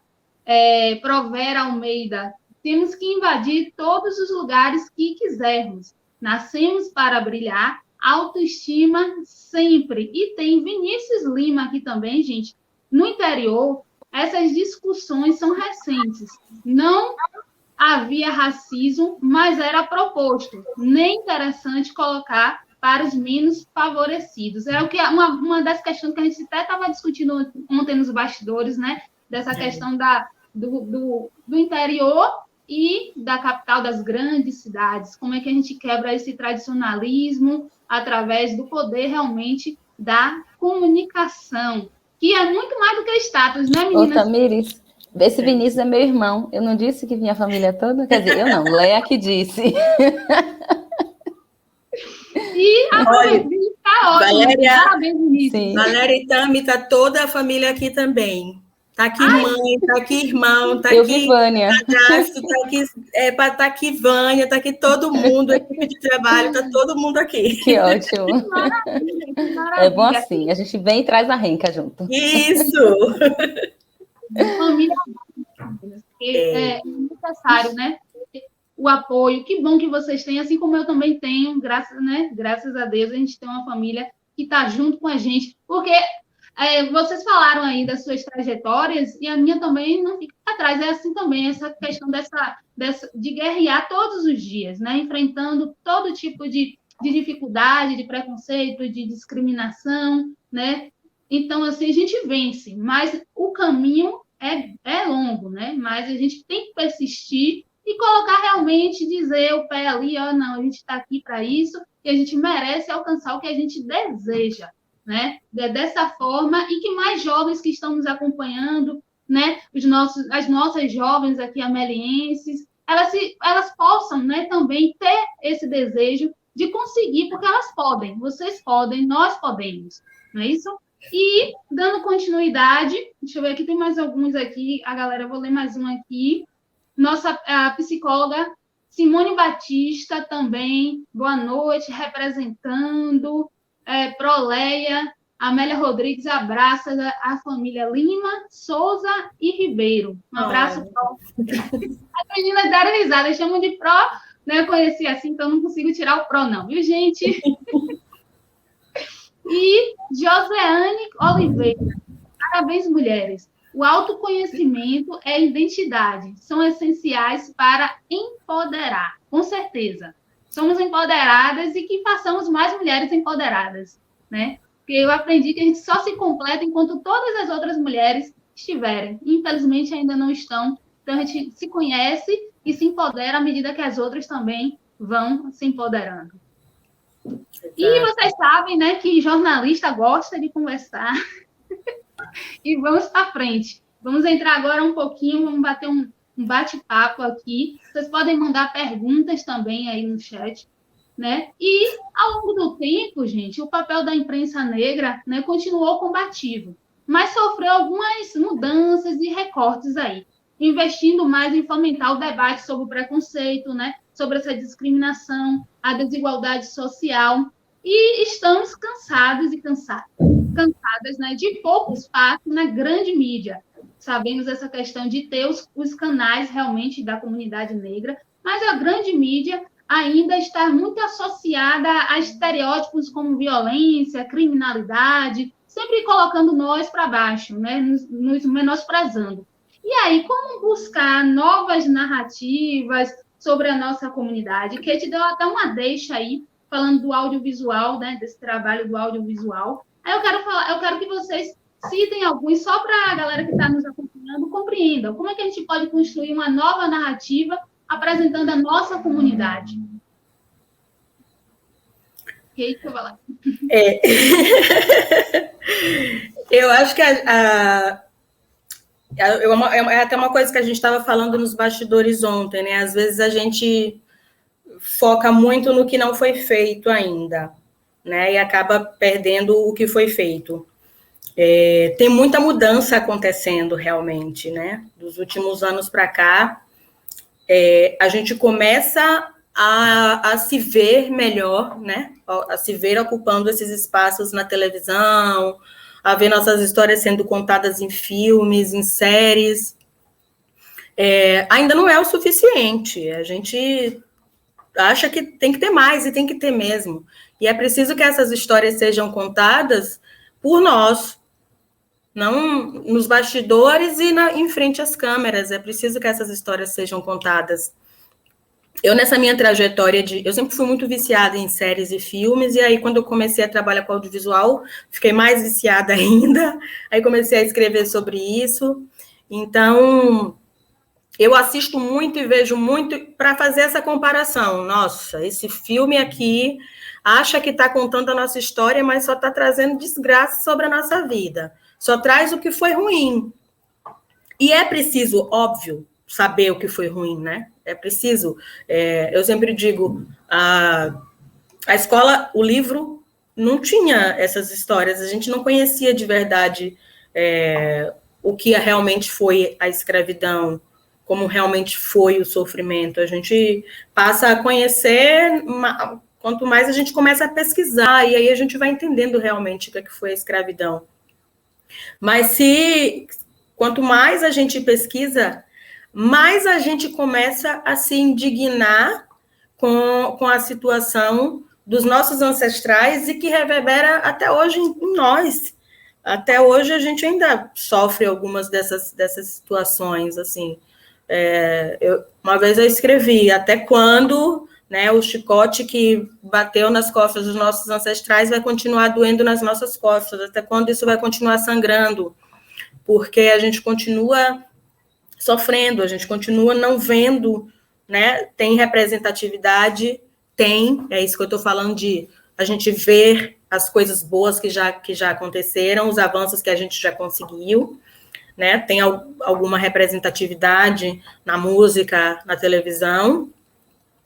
Provera Almeida. Temos que invadir todos os lugares que quisermos. Nascemos para brilhar, autoestima sempre. E tem Vinícius Lima aqui também, gente. No interior, essas discussões são recentes. Não havia racismo, mas era proposto. Nem interessante colocar para os menos favorecidos. É o que uma das questões que a gente até estava discutindo ontem nos bastidores, né? Dessa questão do interior e da capital, das grandes cidades. Como é que a gente quebra esse tradicionalismo através do poder realmente da comunicação, que é muito mais do que status, né, meninas? Ô, Tamires, esse Vinícius é meu irmão. Eu não disse que vinha a família toda? Quer dizer, eu não, Léa que disse. E a Vinícius está ótimo. Valéria, parabéns, Vinícius. Valéria e Tami, tá toda a família aqui também. Tá aqui mãe, tá aqui irmão, tá eu aqui Vânia. padrasto, tá aqui Vânia, tá aqui todo mundo, equipe de trabalho, tá todo mundo aqui. Que ótimo. Que maravilha. É bom assim, a gente vem e traz a renca junto. Isso! Família é necessário, né? O apoio. Que bom que vocês têm, assim como eu também tenho, graças a Deus, a gente tem uma família que está junto com a gente, porque vocês falaram aí das suas trajetórias e a minha também não fica atrás. É assim também, essa questão de guerrear todos os dias, né? Enfrentando todo tipo de dificuldade, de preconceito, de discriminação, né? Então, assim, a gente vence, mas o caminho é longo, né? Mas a gente tem que persistir e colocar realmente, dizer o pé ali, não, a gente está aqui para isso e a gente merece alcançar o que a gente deseja, né? Dessa forma, e que mais jovens que estão nos acompanhando, né? As nossas jovens aqui amelienses, elas possam, né, também ter esse desejo de conseguir, porque elas podem, vocês podem, nós podemos, não é isso? E, dando continuidade, deixa eu ver aqui, tem mais alguns aqui, a galera, eu vou ler mais um aqui. A psicóloga Simone Batista também, boa noite, representando, Proleia, Amélia Rodrigues abraça a família Lima, Souza e Ribeiro. Um abraço, Pro. As meninas deram risada, chamam de Pro, né? Eu conheci assim, então não consigo tirar o Pro, não, viu, gente? E Joseane Oliveira, parabéns, mulheres. O autoconhecimento e a identidade são essenciais para empoderar, com certeza. Somos empoderadas e que façamos mais mulheres empoderadas, né? Porque eu aprendi que a gente só se completa enquanto todas as outras mulheres estiverem. Infelizmente, ainda não estão. Então, a gente se conhece e se empodera à medida que as outras também vão se empoderando. Exato. E vocês sabem, né, que jornalista gosta de conversar. E vamos para frente. Vamos entrar agora um pouquinho, vamos bater um bate-papo aqui. Vocês podem mandar perguntas também aí no chat, né? E, ao longo do tempo, gente, o papel da imprensa negra, né, continuou combativo, mas sofreu algumas mudanças e recortes aí, investindo mais em fomentar o debate sobre o preconceito, né, sobre essa discriminação, a desigualdade social. E estamos cansados e cansadas, né, de pouco espaço na grande mídia. Sabemos essa questão de ter os canais realmente da comunidade negra, mas a grande mídia ainda está muito associada a estereótipos como violência, criminalidade, sempre colocando nós para baixo, né, nos menosprezando. E aí, como buscar novas narrativas sobre a nossa comunidade? Kate deu até uma deixa aí, falando do audiovisual, né, desse trabalho do audiovisual. Aí eu quero que vocês citem alguns, só para a galera que está nos acompanhando compreendam como é que a gente pode construir uma nova narrativa apresentando a nossa comunidade. Kate, eu vou lá. Eu acho que é até uma coisa que a gente estava falando nos bastidores ontem, né? Às vezes a gente foca muito no que não foi feito ainda, né? E acaba perdendo o que foi feito. Tem muita mudança acontecendo realmente, né? Dos últimos anos para cá, a gente começa a se ver melhor, né? A se ver ocupando esses espaços na televisão, a ver nossas histórias sendo contadas em filmes, em séries. Ainda não é o suficiente. A gente acha que tem que ter mais e tem que ter mesmo. E é preciso que essas histórias sejam contadas por nós, não nos bastidores e em frente às câmeras. É preciso que essas histórias sejam contadas. Eu, nessa minha trajetória eu sempre fui muito viciada em séries e filmes, e aí, quando eu comecei a trabalhar com audiovisual, fiquei mais viciada ainda, aí comecei a escrever sobre isso. Então, eu assisto muito e vejo muito para fazer essa comparação. Nossa, esse filme aqui acha que está contando a nossa história, mas só está trazendo desgraça sobre a nossa vida. Só traz o que foi ruim. E é preciso, óbvio, saber o que foi ruim, né? É preciso. Eu sempre digo, a escola, o livro, não tinha essas histórias. A gente não conhecia de verdade o que realmente foi a escravidão, como realmente foi o sofrimento. A gente passa a conhecer, quanto mais a gente começa a pesquisar, e aí a gente vai entendendo realmente o que foi a escravidão. Mas quanto mais a gente pesquisa, mais a gente começa a se indignar com a situação dos nossos ancestrais e que reverbera até hoje em nós. Até hoje a gente ainda sofre algumas dessas situações, assim. Uma vez eu escrevi, até quando, né, o chicote que bateu nas costas dos nossos ancestrais vai continuar doendo nas nossas costas, até quando isso vai continuar sangrando, porque a gente continua sofrendo, a gente continua não vendo, né? Tem representatividade, é isso que eu estou falando de a gente ver as coisas boas que já aconteceram, os avanços que a gente já conseguiu, né? Tem alguma representatividade na música, na televisão,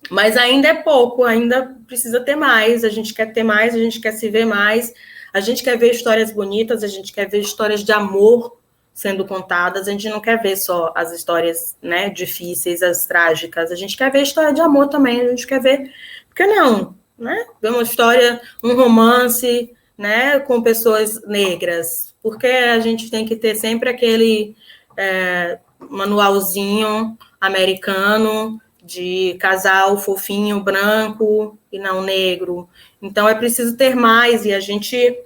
mas ainda é pouco, ainda precisa ter mais, a gente quer ter mais, a gente quer se ver mais, a gente quer ver histórias bonitas, a gente quer ver histórias de amor sendo contadas, a gente não quer ver só as histórias, né, difíceis, as trágicas, a gente quer ver história de amor também, a gente quer ver, por que não, né, ver uma história, um romance, né, com pessoas negras, porque a gente tem que ter sempre aquele manualzinho americano de casal fofinho, branco e não negro. Então, é preciso ter mais, e a gente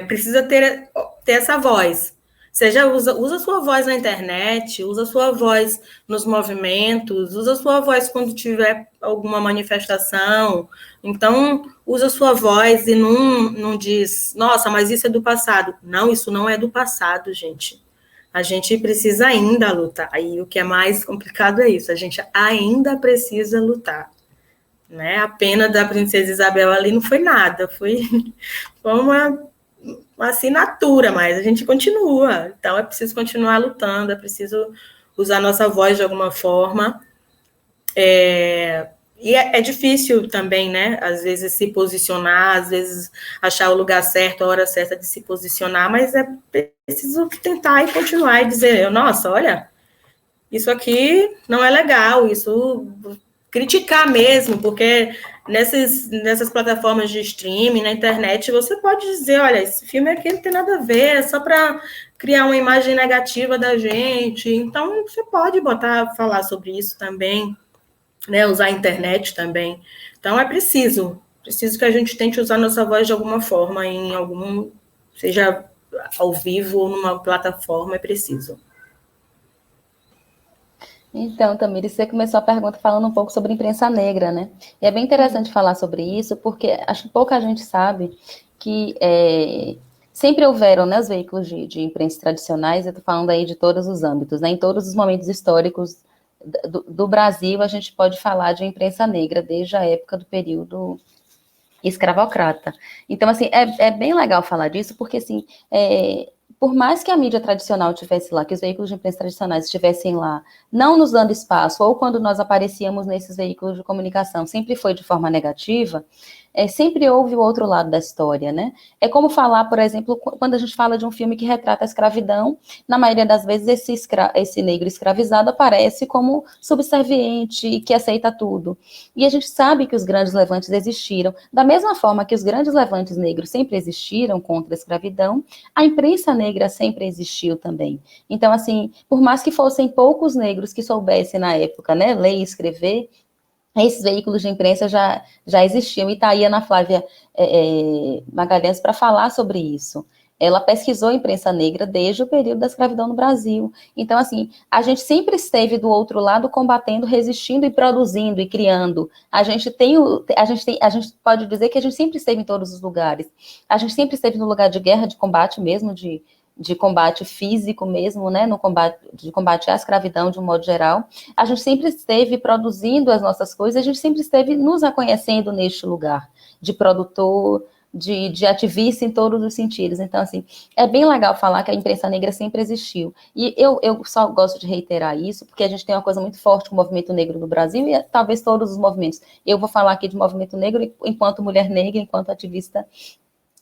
precisa ter essa voz. Seja, usa sua voz na internet, usa sua voz nos movimentos, usa sua voz quando tiver alguma manifestação. Então, usa sua voz e não diz, nossa, mas isso é do passado. Não, isso não é do passado, gente. A gente precisa ainda lutar. E o que é mais complicado é isso, a gente ainda precisa lutar. Né? A pena da princesa Isabel ali não foi nada, foi uma assinatura, mas a gente continua. Então, é preciso continuar lutando, é preciso usar nossa voz de alguma forma. E é difícil também, né? Às vezes se posicionar, às vezes achar o lugar certo, a hora certa de se posicionar, mas é preciso tentar e continuar e dizer, nossa, olha, isso aqui não é legal, isso... Criticar mesmo, porque nessas plataformas de streaming, na internet, você pode dizer, olha, esse filme aqui não tem nada a ver, é só para criar uma imagem negativa da gente. Então, você pode falar sobre isso também, né, usar a internet também. Então, é preciso que a gente tente usar nossa voz de alguma forma, seja ao vivo ou numa plataforma, é preciso. Então, Tamires, você começou a pergunta falando um pouco sobre imprensa negra, né? E é bem interessante falar sobre isso, porque acho que pouca gente sabe que sempre houveram, né, os veículos de imprensa tradicionais, eu estou falando aí de todos os âmbitos, né? Em todos os momentos históricos do Brasil, a gente pode falar de imprensa negra, desde a época do período escravocrata. Então, assim, é bem legal falar disso, porque, assim, por mais que a mídia tradicional estivesse lá, que os veículos de imprensa tradicionais estivessem lá, não nos dando espaço, ou quando nós aparecíamos nesses veículos de comunicação, sempre foi de forma negativa, sempre houve o outro lado da história, né? É como falar, por exemplo, quando a gente fala de um filme que retrata a escravidão, na maioria das vezes esse negro escravizado aparece como subserviente, que aceita tudo. E a gente sabe que os grandes levantes existiram, da mesma forma que os grandes levantes negros sempre existiram contra a escravidão, a imprensa negra sempre existiu também. Então, assim, por mais que fossem poucos negros que soubessem na época, né, ler e escrever, esses veículos de imprensa já existiam, e está aí a Ana Flávia Magalhães para falar sobre isso. Ela pesquisou a imprensa negra desde o período da escravidão no Brasil. Então, assim, a gente sempre esteve do outro lado combatendo, resistindo e produzindo e criando. A gente pode dizer que a gente sempre esteve em todos os lugares. A gente sempre esteve no lugar de guerra, de combate mesmo, de combate físico mesmo, né, de combate à escravidão de um modo geral. A gente sempre esteve produzindo as nossas coisas, a gente sempre esteve nos reconhecendo neste lugar, de produtor, de ativista em todos os sentidos. Então, assim, é bem legal falar que a imprensa negra sempre existiu. E eu só gosto de reiterar isso, porque a gente tem uma coisa muito forte com o movimento negro no Brasil, e talvez todos os movimentos. Eu vou falar aqui de movimento negro enquanto mulher negra, enquanto ativista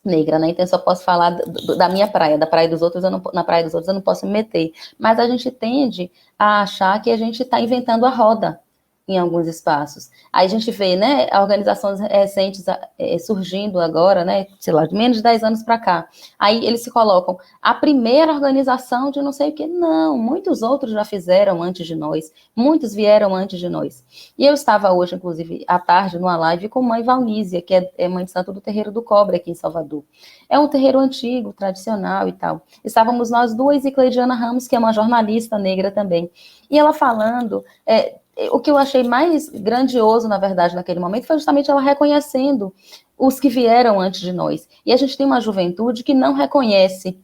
negra, né? Então eu só posso falar da minha praia, da praia dos outros, na praia dos outros eu não posso me meter. Mas a gente tende a achar que a gente está inventando a roda em alguns espaços. Aí a gente vê, né, organizações recentes surgindo agora, né, sei lá, de menos de 10 anos para cá. Aí eles se colocam, a primeira organização de não sei o quê. Não, muitos outros já fizeram antes de nós, muitos vieram antes de nós. E eu estava hoje, inclusive, à tarde, numa live com mãe Valnísia, que é mãe de santo do Terreiro do Cobre, aqui em Salvador. É um terreiro antigo, tradicional e tal. Estávamos nós duas e Cleidiana Ramos, que é uma jornalista negra também. E ela falando... o que eu achei mais grandioso, na verdade, naquele momento, foi justamente ela reconhecendo os que vieram antes de nós. E a gente tem uma juventude que não reconhece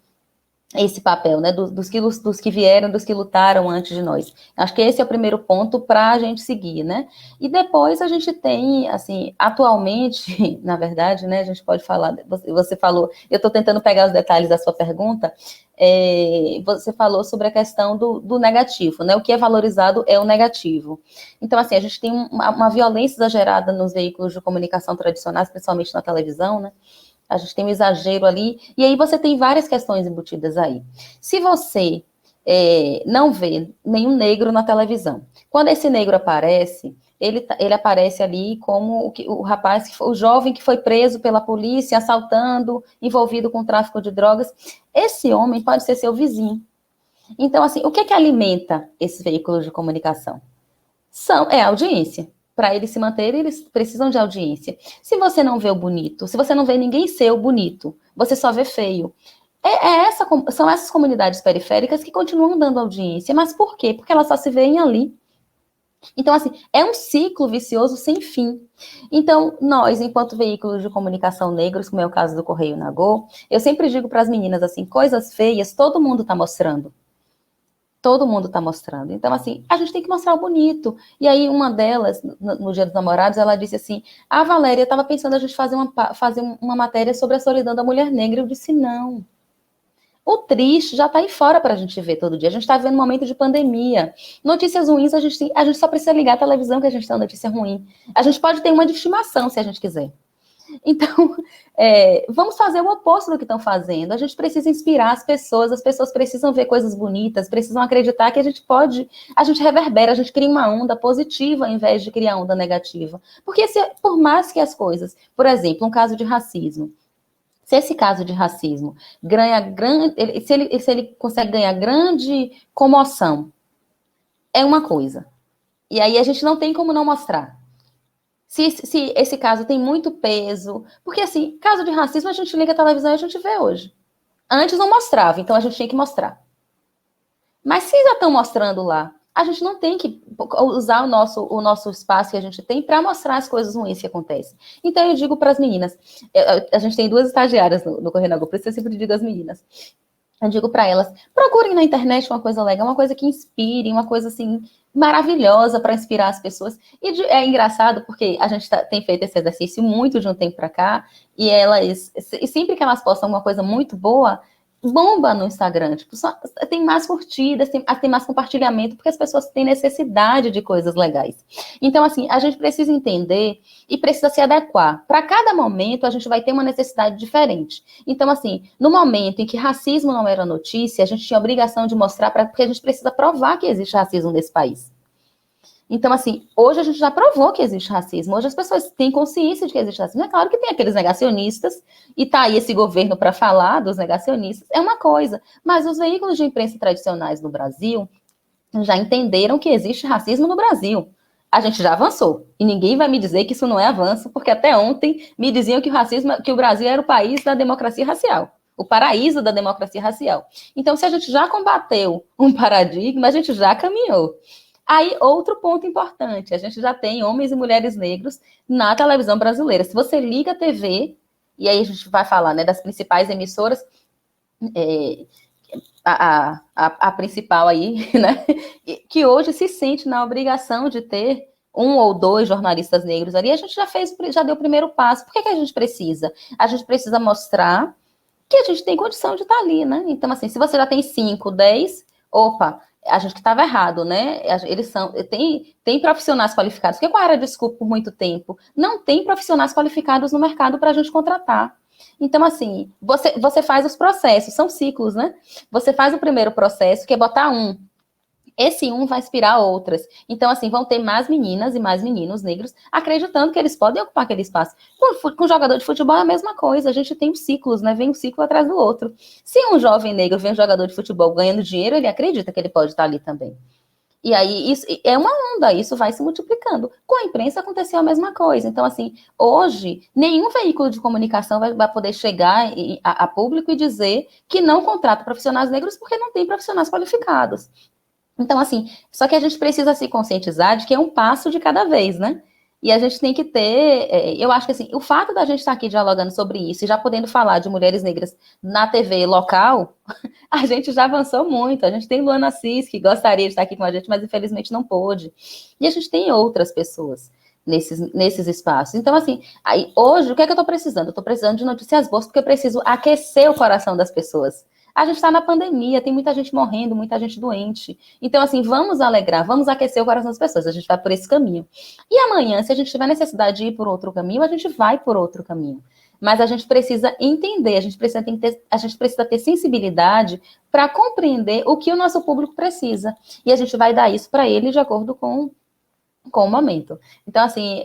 esse papel, né, dos que vieram, dos que lutaram antes de nós. Acho que esse é o primeiro ponto para a gente seguir, né? E depois a gente tem, assim, atualmente, na verdade, né, a gente pode falar, você falou, eu estou tentando pegar os detalhes da sua pergunta, você falou sobre a questão do negativo, né? O que é valorizado é o negativo. Então, assim, a gente tem uma violência exagerada nos veículos de comunicação tradicionais, principalmente na televisão, né? A gente tem um exagero ali, e aí você tem várias questões embutidas aí. Se você não vê nenhum negro na televisão, quando esse negro aparece, ele aparece ali como o rapaz, o jovem que foi preso pela polícia, assaltando, envolvido com tráfico de drogas. Esse homem pode ser seu vizinho. Então, assim, o que alimenta esse veículo de comunicação? É a audiência. Para eles se manterem, eles precisam de audiência. Se você não vê o bonito, se você não vê ninguém ser o bonito, você só vê feio. São essas comunidades periféricas que continuam dando audiência. Mas por quê? Porque elas só se veem ali. Então, assim, é um ciclo vicioso sem fim. Então, nós, enquanto veículos de comunicação negros, como é o caso do Correio Nagô, eu sempre digo para as meninas, assim, coisas feias, todo mundo está mostrando. Todo mundo está mostrando. Então, assim, a gente tem que mostrar o bonito. E aí, uma delas, no Dia dos Namorados, ela disse assim, Valéria, eu estava pensando a gente fazer uma matéria sobre a solidão da mulher negra. Eu disse, não. O triste já está aí fora para a gente ver todo dia. A gente está vivendo um momento de pandemia. Notícias ruins, a gente só precisa ligar a televisão que a gente tem uma notícia ruim. A gente pode ter uma de estimação, se a gente quiser. Então, vamos fazer o oposto do que estão fazendo. A gente precisa inspirar as pessoas precisam ver coisas bonitas, precisam acreditar que a gente reverbera, a gente cria uma onda positiva ao invés de criar onda negativa. Porque por mais que as coisas, por exemplo, um caso de racismo, se esse caso de racismo se ele consegue ganhar grande comoção, é uma coisa. E aí a gente não tem como não mostrar. Se esse caso tem muito peso, porque assim, caso de racismo a gente liga a televisão e a gente vê hoje. Antes não mostrava, então a gente tinha que mostrar. Mas se já estão mostrando lá, a gente não tem que usar o nosso espaço que a gente tem para mostrar as coisas ruins que acontecem. Então eu digo para as meninas, a gente tem 2 estagiárias no Correio Nagô, por isso eu sempre digo às meninas, eu digo para elas, procurem na internet uma coisa legal, uma coisa que inspire, uma coisa assim maravilhosa para inspirar as pessoas. E é engraçado porque a gente tem feito esse exercício muito de um tempo para cá, e sempre que elas postam uma coisa muito boa, bomba no Instagram, tipo, tem mais curtidas, tem mais compartilhamento, porque as pessoas têm necessidade de coisas legais. Então, assim, a gente precisa entender e precisa se adequar. Para cada momento, a gente vai ter uma necessidade diferente. Então, assim, no momento em que racismo não era notícia, a gente tinha a obrigação de mostrar, porque a gente precisa provar que existe racismo nesse país. Então, assim, hoje a gente já provou que existe racismo, hoje as pessoas têm consciência de que existe racismo. É claro que tem aqueles negacionistas, e tá aí esse governo para falar dos negacionistas, é uma coisa, mas os veículos de imprensa tradicionais no Brasil já entenderam que existe racismo no Brasil. A gente já avançou, e ninguém vai me dizer que isso não é avanço, porque até ontem me diziam que o Brasil era o país da democracia racial, o paraíso da democracia racial. Então, se a gente já combateu um paradigma, a gente já caminhou. Aí, outro ponto importante, a gente já tem homens e mulheres negros na televisão brasileira. Se você liga a TV, e aí a gente vai falar, né, das principais emissoras, a principal aí, né, que hoje se sente na obrigação de ter 1 ou 2 jornalistas negros ali, a gente já deu o primeiro passo. Por que a gente precisa? A gente precisa mostrar que a gente tem condição de estar ali, né? Então, assim, se você já tem 5, 10, opa, a gente que estava errado, né? Eles tem profissionais qualificados. Porque qual era a desculpa por muito tempo? Não tem profissionais qualificados no mercado para a gente contratar. Então, assim, você faz os processos, são ciclos, né? Você faz o primeiro processo, que é botar um. Esse um vai inspirar outras. Então, assim, vão ter mais meninas e mais meninos negros acreditando que eles podem ocupar aquele espaço. Com jogador de futebol é a mesma coisa. A gente tem os ciclos, né? Vem um ciclo atrás do outro. Se um jovem negro vê um jogador de futebol ganhando dinheiro, ele acredita que ele pode estar ali também. E aí, isso é uma onda, isso vai se multiplicando. Com a imprensa aconteceu a mesma coisa. Então, assim, hoje, nenhum veículo de comunicação vai poder chegar a público e dizer que não contrata profissionais negros porque não tem profissionais qualificados. Então, assim, só que a gente precisa se conscientizar de que é um passo de cada vez, né? E a gente tem que ter, eu acho que assim, o fato da gente estar aqui dialogando sobre isso e já podendo falar de mulheres negras na TV local, a gente já avançou muito. A gente tem Luana Assis, que gostaria de estar aqui com a gente, mas infelizmente não pôde. E a gente tem outras pessoas nesses espaços. Então, assim, aí, hoje, o que é que eu estou precisando? Eu estou precisando de notícias boas, porque eu preciso aquecer o coração das pessoas. A gente está na pandemia, tem muita gente morrendo, muita gente doente. Então, assim, vamos alegrar, vamos aquecer o coração das pessoas. A gente vai por esse caminho. E amanhã, se a gente tiver necessidade de ir por outro caminho, a gente vai por outro caminho. Mas a gente precisa entender, a gente precisa ter sensibilidade para compreender o que o nosso público precisa. E a gente vai dar isso para ele de acordo com o momento. Então, assim,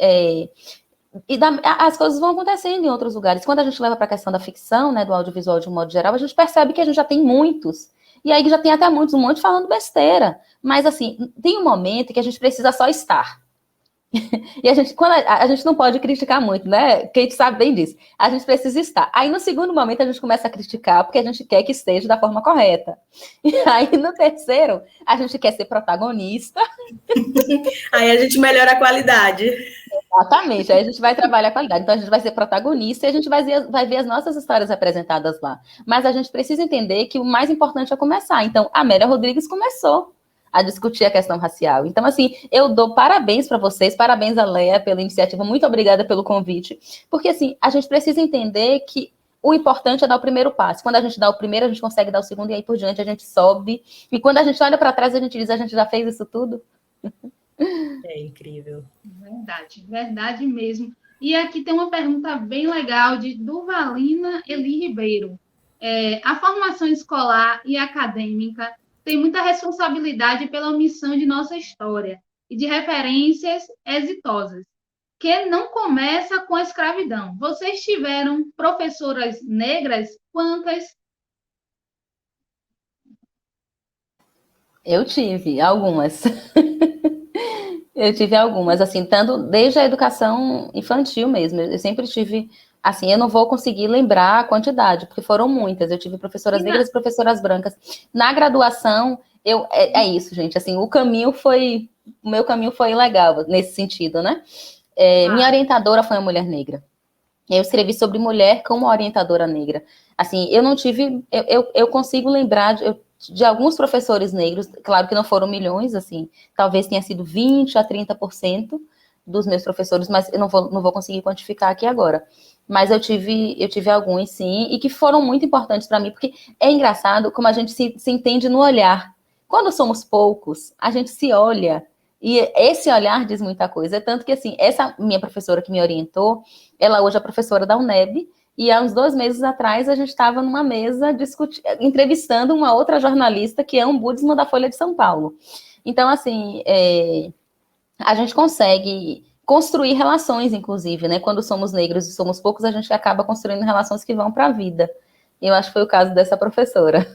as coisas vão acontecendo em outros lugares. Quando a gente leva para a questão da ficção, né, do audiovisual de um modo geral, a gente percebe que a gente já tem muitos. E aí já tem até muitos, um monte falando besteira. Mas, assim, tem um momento que a gente precisa só estar. E a gente não pode criticar muito, né? Quem sabe bem disso. A gente precisa estar. Aí, no segundo momento, a gente começa a criticar porque a gente quer que esteja da forma correta. E aí, no terceiro, a gente quer ser protagonista. Aí a gente melhora a qualidade. Exatamente, aí a gente vai trabalhar a qualidade. Então, a gente vai ser protagonista e a gente vai ver as nossas histórias apresentadas lá. Mas a gente precisa entender que o mais importante é começar. Então, a Amélia Rodrigues começou a discutir a questão racial. Então, assim, eu dou parabéns para vocês, parabéns a Leia pela iniciativa, muito obrigada pelo convite, porque, assim, a gente precisa entender que o importante é dar o primeiro passo. Quando a gente dá o primeiro, a gente consegue dar o segundo, e aí por diante a gente sobe. E quando a gente olha para trás, a gente diz, a gente já fez isso tudo? É incrível. Verdade, verdade mesmo. E aqui tem uma pergunta bem legal de Duvalina Eli Ribeiro. A formação escolar e acadêmica tem muita responsabilidade pela omissão de nossa história e de referências exitosas, que não começa com a escravidão. Vocês tiveram professoras negras? Quantas? Eu tive algumas. Eu tive algumas, assim, tanto desde a educação infantil mesmo. Eu sempre tive, assim, eu não vou conseguir lembrar a quantidade, porque foram muitas. Eu tive professoras negras e professoras brancas. Na graduação, é isso, gente. Assim, o meu caminho foi legal nesse sentido, né? Minha orientadora foi uma mulher negra. Eu escrevi sobre mulher como orientadora negra. Assim, eu não tive, eu consigo lembrar de alguns professores negros, claro que não foram milhões, assim, talvez tenha sido 20 a 30% dos meus professores, mas eu não vou conseguir quantificar aqui agora. Mas eu tive alguns, sim, e que foram muito importantes para mim, porque é engraçado como a gente se entende no olhar. Quando somos poucos, a gente se olha, e esse olhar diz muita coisa. Tanto que, assim, essa minha professora que me orientou, ela hoje é professora da UNEB, e há uns 2 meses atrás a gente estava numa mesa entrevistando uma outra jornalista que é ombudsman da Folha de São Paulo. Então, assim, a gente consegue construir relações, inclusive, né? Quando somos negros e somos poucos, a gente acaba construindo relações que vão para a vida. Eu acho que foi o caso dessa professora.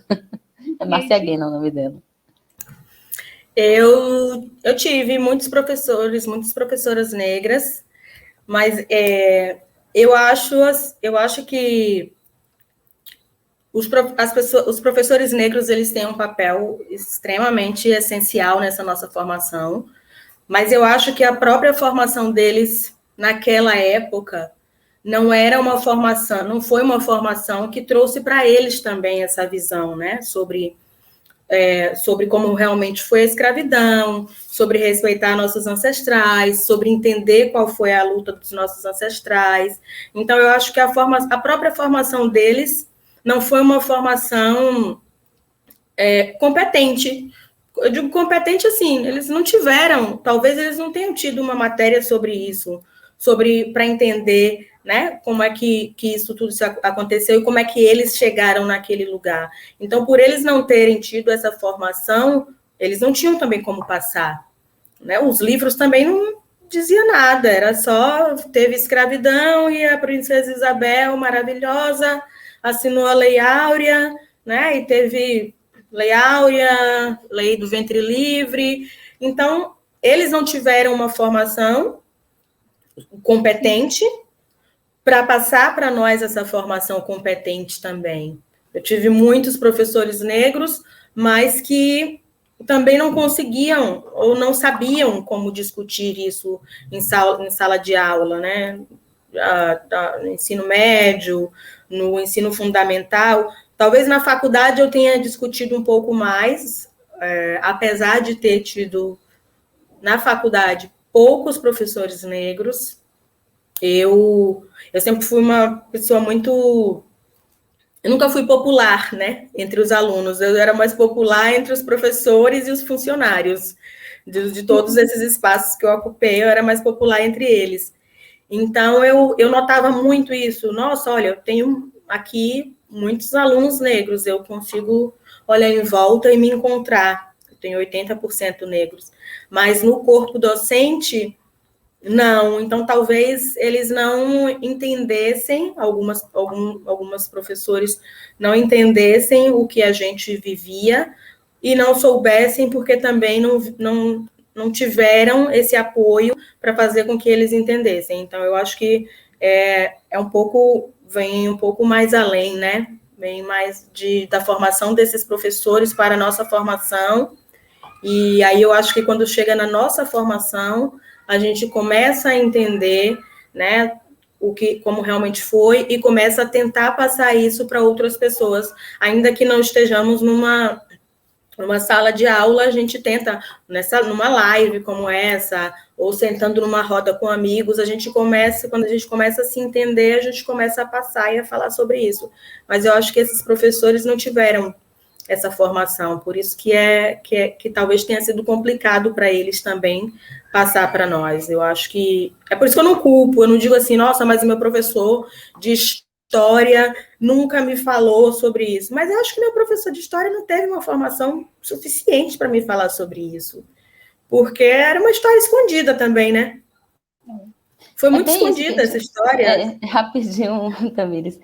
É Márcia Guena o nome dela. Eu tive muitos professores, muitas professoras negras, mas eu acho que os professores negros, eles têm um papel extremamente essencial nessa nossa formação, mas eu acho que a própria formação deles naquela época não foi uma formação que trouxe para eles também essa visão, né, sobre como realmente foi a escravidão, sobre respeitar nossos ancestrais, sobre entender qual foi a luta dos nossos ancestrais. Então, eu acho que a própria formação deles não foi uma formação competente. Eu digo competente assim, eles não tiveram, talvez eles não tenham tido uma matéria sobre isso, para entender, né, como é que isso tudo aconteceu e como é que eles chegaram naquele lugar. Então, por eles não terem tido essa formação, eles não tinham também como passar, né? Os livros também não diziam nada, era só, teve escravidão e a princesa Isabel, maravilhosa, assinou a Lei Áurea, né, e teve Lei Áurea, Lei do Ventre Livre. Então, eles não tiveram uma formação competente para passar para nós essa formação competente também. Eu tive muitos professores negros, mas que também não conseguiam ou não sabiam como discutir isso em sala de aula, né? No ensino médio, no ensino fundamental. Talvez na faculdade eu tenha discutido um pouco mais, apesar de ter tido na faculdade poucos professores negros. Eu sempre fui uma pessoa muito Eu nunca fui popular, né, entre os alunos. Eu era mais popular entre os professores e os funcionários. De todos esses espaços que eu ocupei, eu era mais popular entre eles. Então, eu notava muito isso. Nossa, olha, eu tenho aqui muitos alunos negros, eu consigo olhar em volta e me encontrar. Eu tenho 80% negros. Mas no corpo docente, não. Então, talvez eles não entendessem, algumas professores não entendessem o que a gente vivia e não soubessem porque também não tiveram esse apoio para fazer com que eles entendessem. Então, eu acho que vem um pouco mais além, né? Vem mais da formação desses professores para a nossa formação. E aí eu acho que quando chega na nossa formação, a gente começa a entender, né, como realmente foi e começa a tentar passar isso para outras pessoas, ainda que não estejamos numa sala de aula, a gente tenta, numa live como essa, ou sentando numa roda com amigos, quando a gente começa a se entender, a gente começa a passar e a falar sobre isso. Mas eu acho que esses professores não tiveram essa formação, por isso que talvez tenha sido complicado para eles também passar para nós. Eu acho que é por isso que eu não culpo, eu não digo assim, nossa, mas o meu professor de história nunca me falou sobre isso. Mas eu acho que meu professor de história não teve uma formação suficiente para me falar sobre isso. Porque era uma história escondida também, né? Foi muito escondida essa história. Rapidinho, Tamires.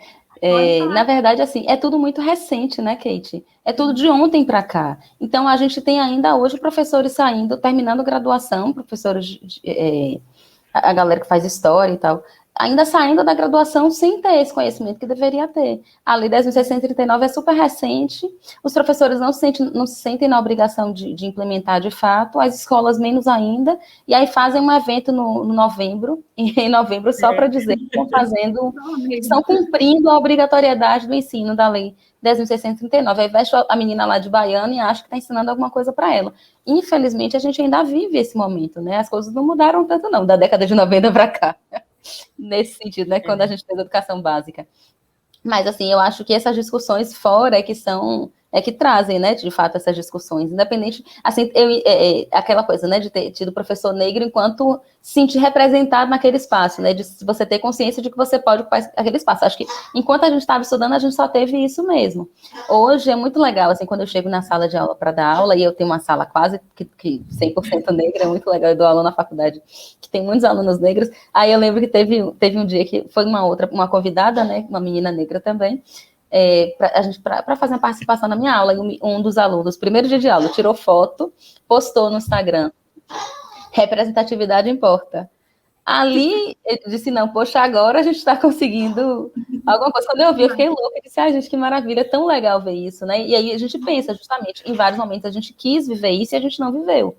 Na verdade, assim, é tudo muito recente, né, Kate? É tudo de ontem para cá. Então, a gente tem ainda hoje professores saindo, terminando graduação, professores, a galera que faz história e tal, ainda saindo da graduação sem ter esse conhecimento que deveria ter. A Lei 10.639 é super recente, os professores não se sentem na obrigação de implementar de fato, as escolas menos ainda, e aí fazem um evento no novembro, em novembro, só para dizer que estão cumprindo a obrigatoriedade do ensino da Lei 10.639. Aí veste a menina lá de baiana e acha que está ensinando alguma coisa para ela. Infelizmente, a gente ainda vive esse momento, né? As coisas não mudaram tanto, não, da década de 90 para cá. Nesse sentido, né? Quando a gente fez educação básica. Mas, assim, eu acho que essas discussões fora que trazem, né, de fato, essas discussões, independente, assim, aquela coisa, né, de ter tido professor negro enquanto se sentir representado naquele espaço, né, de você ter consciência de que você pode ocupar aquele espaço. Acho que, enquanto a gente estava estudando, a gente só teve isso mesmo. Hoje é muito legal, assim, quando eu chego na sala de aula para dar aula, e eu tenho uma sala quase que 100% negra, é muito legal, eu dou aula na faculdade, que tem muitos alunos negros, aí eu lembro que teve um dia que foi uma convidada, né, uma menina negra também, para fazer uma participação na minha aula, e um dos alunos, primeiro dia de aula, tirou foto, postou no Instagram, representatividade importa. Ali, eu disse, não, poxa, agora a gente está conseguindo alguma coisa. Quando eu vi, eu fiquei louca, eu disse, gente, que maravilha, é tão legal ver isso, né? E aí a gente pensa, justamente, em vários momentos a gente quis viver isso e a gente não viveu.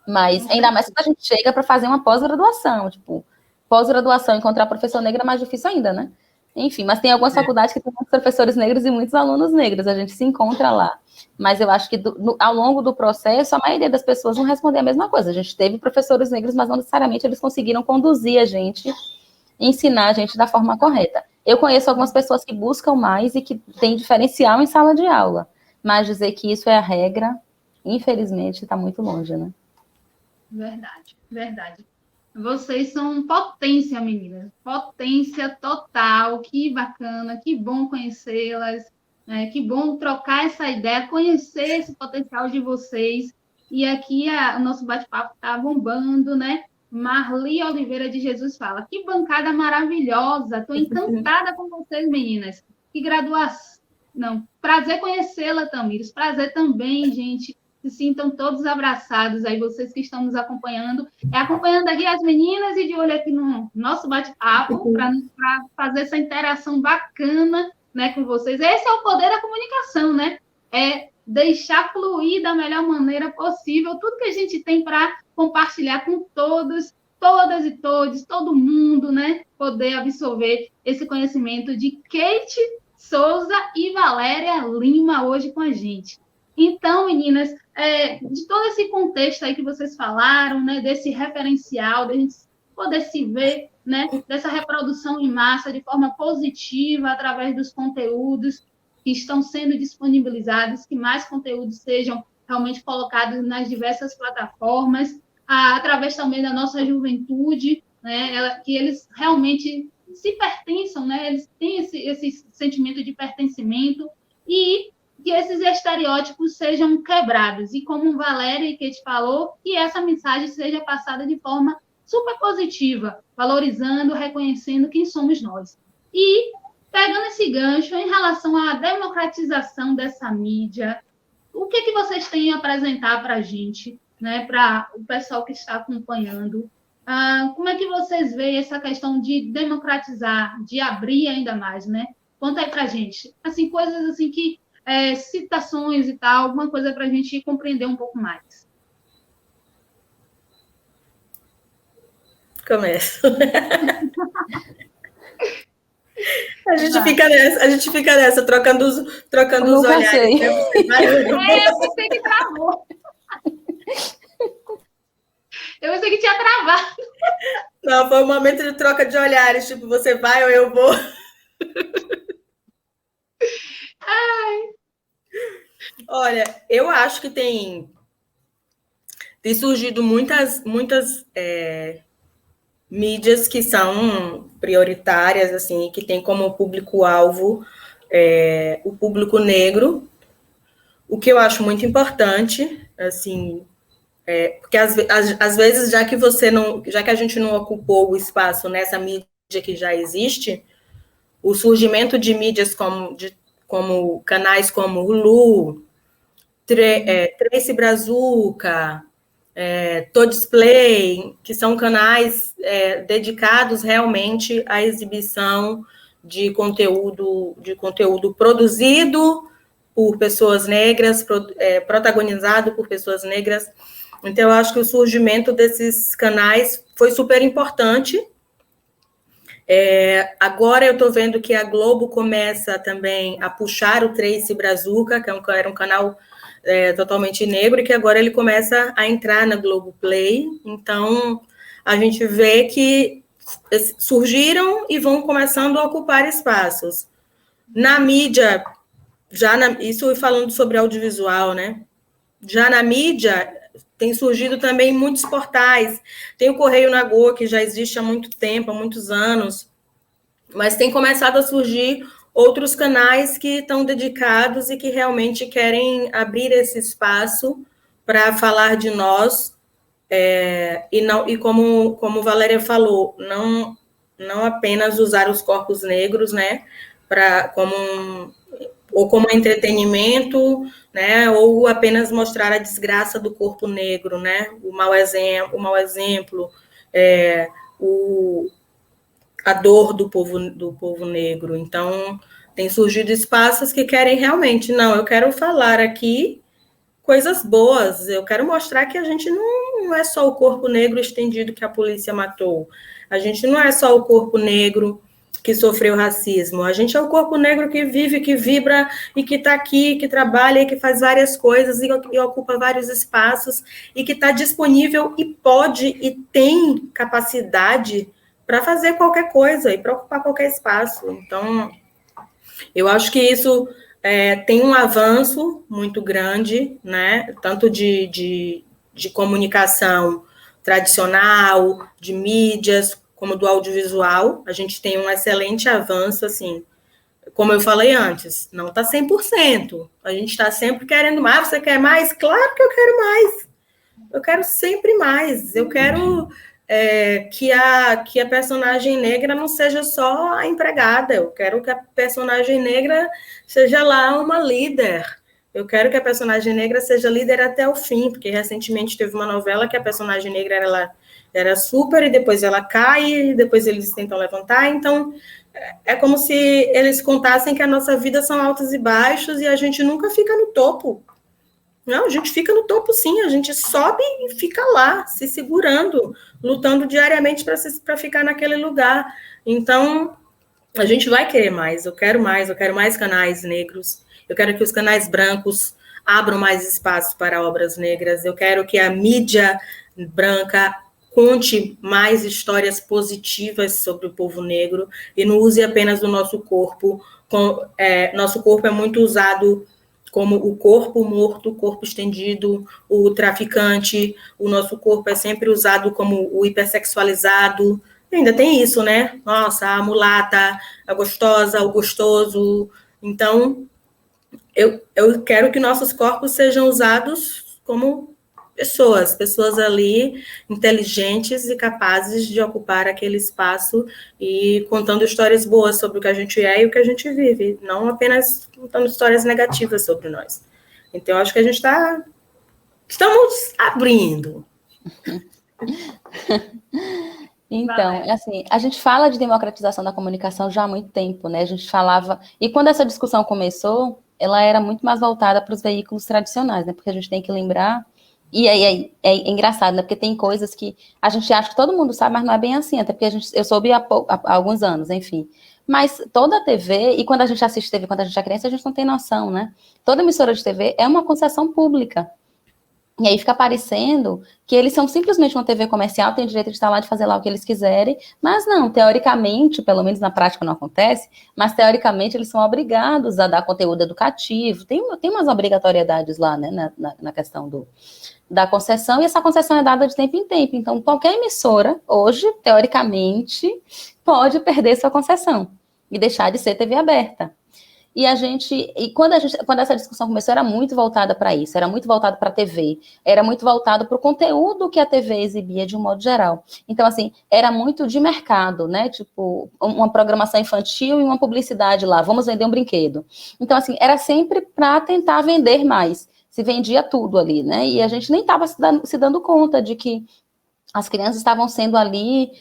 Mas, ainda mais quando a gente chega para fazer uma pós-graduação, tipo, pós-graduação, encontrar professor negro é mais difícil ainda, né? Enfim, mas tem algumas faculdades que tem muitos professores negros e muitos alunos negros, a gente se encontra lá. Mas eu acho que ao longo do processo, a maioria das pessoas não respondeu a mesma coisa. A gente teve professores negros, mas não necessariamente eles conseguiram conduzir a gente, ensinar a gente da forma correta. Eu conheço algumas pessoas que buscam mais e que têm diferencial em sala de aula, mas dizer que isso é a regra, infelizmente, está muito longe, né? Verdade, verdade. Vocês são potência, meninas. Potência total. Que bacana, que bom conhecê-las. Né? Que bom trocar essa ideia, conhecer esse potencial de vocês. E aqui o nosso bate-papo está bombando, né? Marli Oliveira de Jesus fala, que bancada maravilhosa. Estou encantada com vocês, meninas. Que graduação. Não, prazer conhecê-la, Tamires. Prazer também, gente. Se sintam todos abraçados aí, vocês que estão nos acompanhando. Acompanhando aqui as meninas e de olho aqui no nosso bate-papo, para fazer essa interação bacana, né, com vocês. Esse é o poder da comunicação, né? É deixar fluir da melhor maneira possível tudo que a gente tem para compartilhar com todos, todas e todos, todo mundo, né? Poder absorver esse conhecimento de Kate Souza e Valéria Lima hoje com a gente. Então, meninas, de todo esse contexto aí que vocês falaram, né, desse referencial, da gente poder se ver, né, dessa reprodução em massa de forma positiva através dos conteúdos que estão sendo disponibilizados, que mais conteúdos sejam realmente colocados nas diversas plataformas, através também da nossa juventude, né, que eles realmente se pertençam, né, eles têm esse sentimento de pertencimento e que esses estereótipos sejam quebrados. E como Valéria e Kate falou, que essa mensagem seja passada de forma super positiva, valorizando, reconhecendo quem somos nós. E, pegando esse gancho, em relação à democratização dessa mídia, o que vocês têm a apresentar para a gente, né, para o pessoal que está acompanhando? Como é que vocês veem essa questão de democratizar, de abrir ainda mais, né? Conta aí para a gente. Assim, coisas assim que citações e tal, alguma coisa para a gente compreender um pouco mais. Começo. A gente fica nessa trocando os olhares. Sei. Eu pensei que travou. Eu pensei que tinha travado. Não, foi um momento de troca de olhares, tipo, você vai ou eu vou. Ai. Olha, eu acho que tem surgido muitas mídias que são prioritárias, assim, que tem como público-alvo o público negro, o que eu acho muito importante, assim, porque às vezes, já que a gente não ocupou o espaço nessa mídia que já existe, o surgimento de mídias como canais como o Lu, Tracy Brazuca, Todisplay, que são canais dedicados realmente à exibição de conteúdo produzido por pessoas negras, protagonizado por pessoas negras. Então, eu acho que o surgimento desses canais foi super importante. Agora eu estou vendo que a Globo começa também a puxar o Tracy Brazuca, que era um canal totalmente negro, e que agora ele começa a entrar na Globoplay. Então, a gente vê que surgiram e vão começando a ocupar espaços. Na mídia, isso falando sobre audiovisual, né? Já na mídia, tem surgido também muitos portais. Tem o Correio Nagô, que já existe há muito tempo, há muitos anos, mas tem começado a surgir outros canais que estão dedicados e que realmente querem abrir esse espaço para falar de nós, e como Valéria falou, não apenas usar os corpos negros, né, como entretenimento, né, ou apenas mostrar a desgraça do corpo negro, né, o mau exemplo, a dor do povo negro. Então, tem surgido espaços que querem realmente, eu quero falar aqui coisas boas, eu quero mostrar que a gente não é só o corpo negro estendido que a polícia matou, a gente não é só o corpo negro que sofreu racismo, a gente é o corpo negro que vive, que vibra e que está aqui, que trabalha e que faz várias coisas e ocupa vários espaços e que está disponível e pode e tem capacidade para fazer qualquer coisa e para ocupar qualquer espaço. Então, eu acho que isso tem um avanço muito grande, né? Tanto de comunicação tradicional, de mídias, como do audiovisual. A gente tem um excelente avanço, assim, como eu falei antes, não está 100%. A gente está sempre querendo mais. Você quer mais? Claro que eu quero mais. Eu quero sempre mais. Eu quero que a personagem negra não seja só a empregada. Eu quero que a personagem negra seja lá uma líder. Eu quero que a personagem negra seja líder até o fim, porque recentemente teve uma novela que a personagem negra era super, e depois ela cai, e depois eles tentam levantar. Então, é como se eles contassem que a nossa vida são altos e baixos, e a gente nunca fica no topo. Não, a gente fica no topo, sim, a gente sobe e fica lá, se segurando, lutando diariamente para ficar naquele lugar. Então, a gente vai querer mais, eu quero mais canais negros, eu quero que os canais brancos abram mais espaço para obras negras, eu quero que a mídia branca conte mais histórias positivas sobre o povo negro e não use apenas o nosso corpo. Nosso corpo é muito usado como o corpo morto, o corpo estendido, o traficante. O nosso corpo é sempre usado como o hipersexualizado. E ainda tem isso, né? Nossa, a mulata, a gostosa, o gostoso. Então, eu quero que nossos corpos sejam usados como pessoas ali inteligentes e capazes de ocupar aquele espaço e contando histórias boas sobre o que a gente é e o que a gente vive, não apenas contando histórias negativas sobre nós. Então, eu acho que estamos abrindo. Então, assim, a gente fala de democratização da comunicação já há muito tempo, né? A gente falava... E quando essa discussão começou, ela era muito mais voltada para os veículos tradicionais, né? Porque a gente tem que lembrar... E aí é engraçado, né? Porque tem coisas que a gente acha que todo mundo sabe, mas não é bem assim, até porque eu soube há alguns anos, enfim. Mas toda a TV, e quando a gente assiste TV, quando a gente é criança, a gente não tem noção, né? Toda emissora de TV é uma concessão pública. E aí fica parecendo que eles são simplesmente uma TV comercial, tem direito de estar lá, de fazer lá o que eles quiserem, mas não, teoricamente, pelo menos na prática não acontece, mas teoricamente eles são obrigados a dar conteúdo educativo, tem umas obrigatoriedades lá, né, na questão da concessão, e essa concessão é dada de tempo em tempo, então qualquer emissora, hoje, teoricamente, pode perder sua concessão e deixar de ser TV aberta. E quando essa discussão começou, era muito voltada para isso, era muito voltada para a TV, era muito voltado para o conteúdo que a TV exibia de um modo geral. Então, assim, era muito de mercado, né? Tipo, uma programação infantil e uma publicidade lá, vamos vender um brinquedo. Então, assim, era sempre para tentar vender mais. Se vendia tudo ali, né? E a gente nem estava se dando conta de que as crianças estavam sendo ali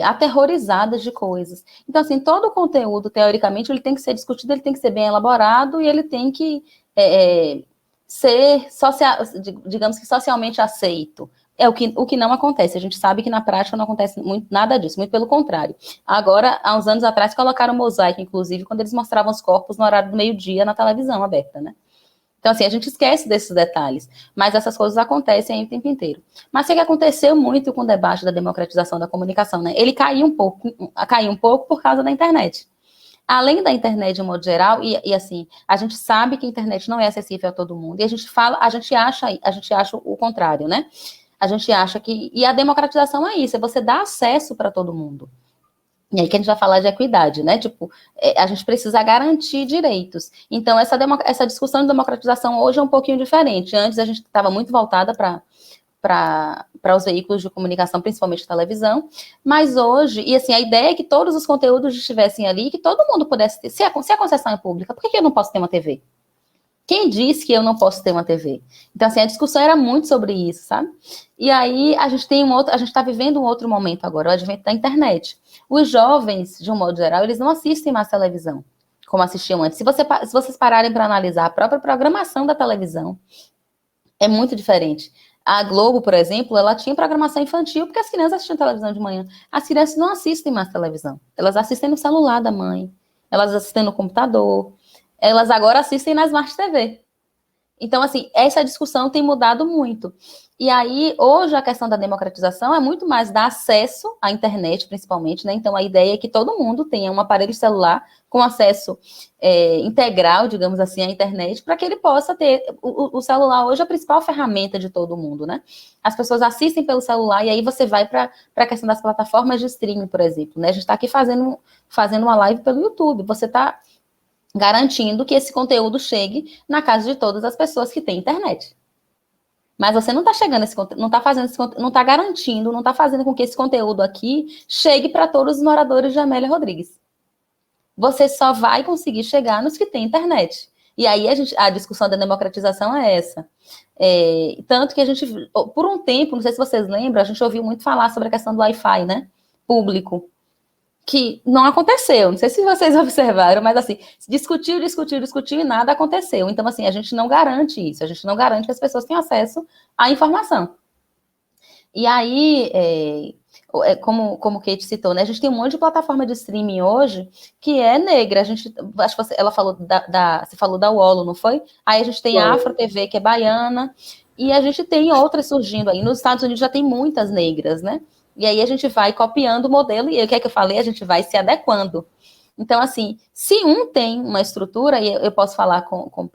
aterrorizadas de coisas. Então, assim, todo o conteúdo, teoricamente, ele tem que ser discutido, ele tem que ser bem elaborado e ele tem que ser, digamos que, socialmente aceito. É o que não acontece. A gente sabe que na prática não acontece nada disso, muito pelo contrário. Agora, há uns anos atrás, colocaram mosaico, inclusive, quando eles mostravam os corpos no horário do meio-dia na televisão aberta, né? Então, assim, a gente esquece desses detalhes, mas essas coisas acontecem aí o tempo inteiro. Mas o que aconteceu muito com o debate da democratização da comunicação, né? Ele caiu um pouco por causa da internet. Além da internet de um modo geral, e assim, a gente sabe que a internet não é acessível a todo mundo, e a gente acha o contrário, né? A gente acha que... E a democratização é isso, é você dar acesso para todo mundo. E aí que a gente vai falar de equidade, né? Tipo, a gente precisa garantir direitos. Então, essa discussão de democratização hoje é um pouquinho diferente. Antes a gente estava muito voltada para os veículos de comunicação, principalmente televisão, mas hoje, e assim, a ideia é que todos os conteúdos estivessem ali, que todo mundo pudesse ter. Se a concessão é pública, por que eu não posso ter uma TV? Quem disse que eu não posso ter uma TV? Então, assim, a discussão era muito sobre isso, sabe? E aí, a gente está vivendo um outro momento agora, o advento da internet. Os jovens, de um modo geral, eles não assistem mais televisão, como assistiam antes. Se vocês pararem para analisar a própria programação da televisão, é muito diferente. A Globo, por exemplo, ela tinha programação infantil, porque as crianças assistiam televisão de manhã. As crianças não assistem mais televisão. Elas assistem no celular da mãe, elas assistem no computador, elas agora assistem na Smart TV. Então, assim, essa discussão tem mudado muito. E aí, hoje, a questão da democratização é muito mais dar acesso à internet, principalmente, né? Então, a ideia é que todo mundo tenha um aparelho celular com acesso integral, digamos assim, à internet, para que ele possa ter... O celular hoje é a principal ferramenta de todo mundo, né? As pessoas assistem pelo celular e aí você vai para a questão das plataformas de streaming, por exemplo, né? A gente está aqui fazendo uma live pelo YouTube. Você está garantindo que esse conteúdo chegue na casa de todas as pessoas que têm internet. Mas você não está chegando não está fazendo esse conteúdo, não está garantindo, não está fazendo com que esse conteúdo aqui chegue para todos os moradores de Amélia Rodrigues. Você só vai conseguir chegar nos que têm internet. E aí a discussão da democratização é essa. Tanto que a gente, por um tempo, não sei se vocês lembram, a gente ouviu muito falar sobre a questão do Wi-Fi, né? Público. Que não aconteceu, não sei se vocês observaram, mas assim, discutiu e nada aconteceu. Então, assim, a gente não garante isso, a gente não garante que as pessoas tenham acesso à informação. E aí, como Kate citou, né? A gente tem um monte de plataforma de streaming hoje que é negra. Acho que ela falou você falou da UOL, não foi? Aí a gente tem a Afro TV, que é baiana, e a gente tem outras surgindo aí. Nos Estados Unidos já tem muitas negras, né? E aí a gente vai copiando o modelo, e o que é que eu falei? A gente vai se adequando. Então, assim, se um tem uma estrutura, e eu posso falar com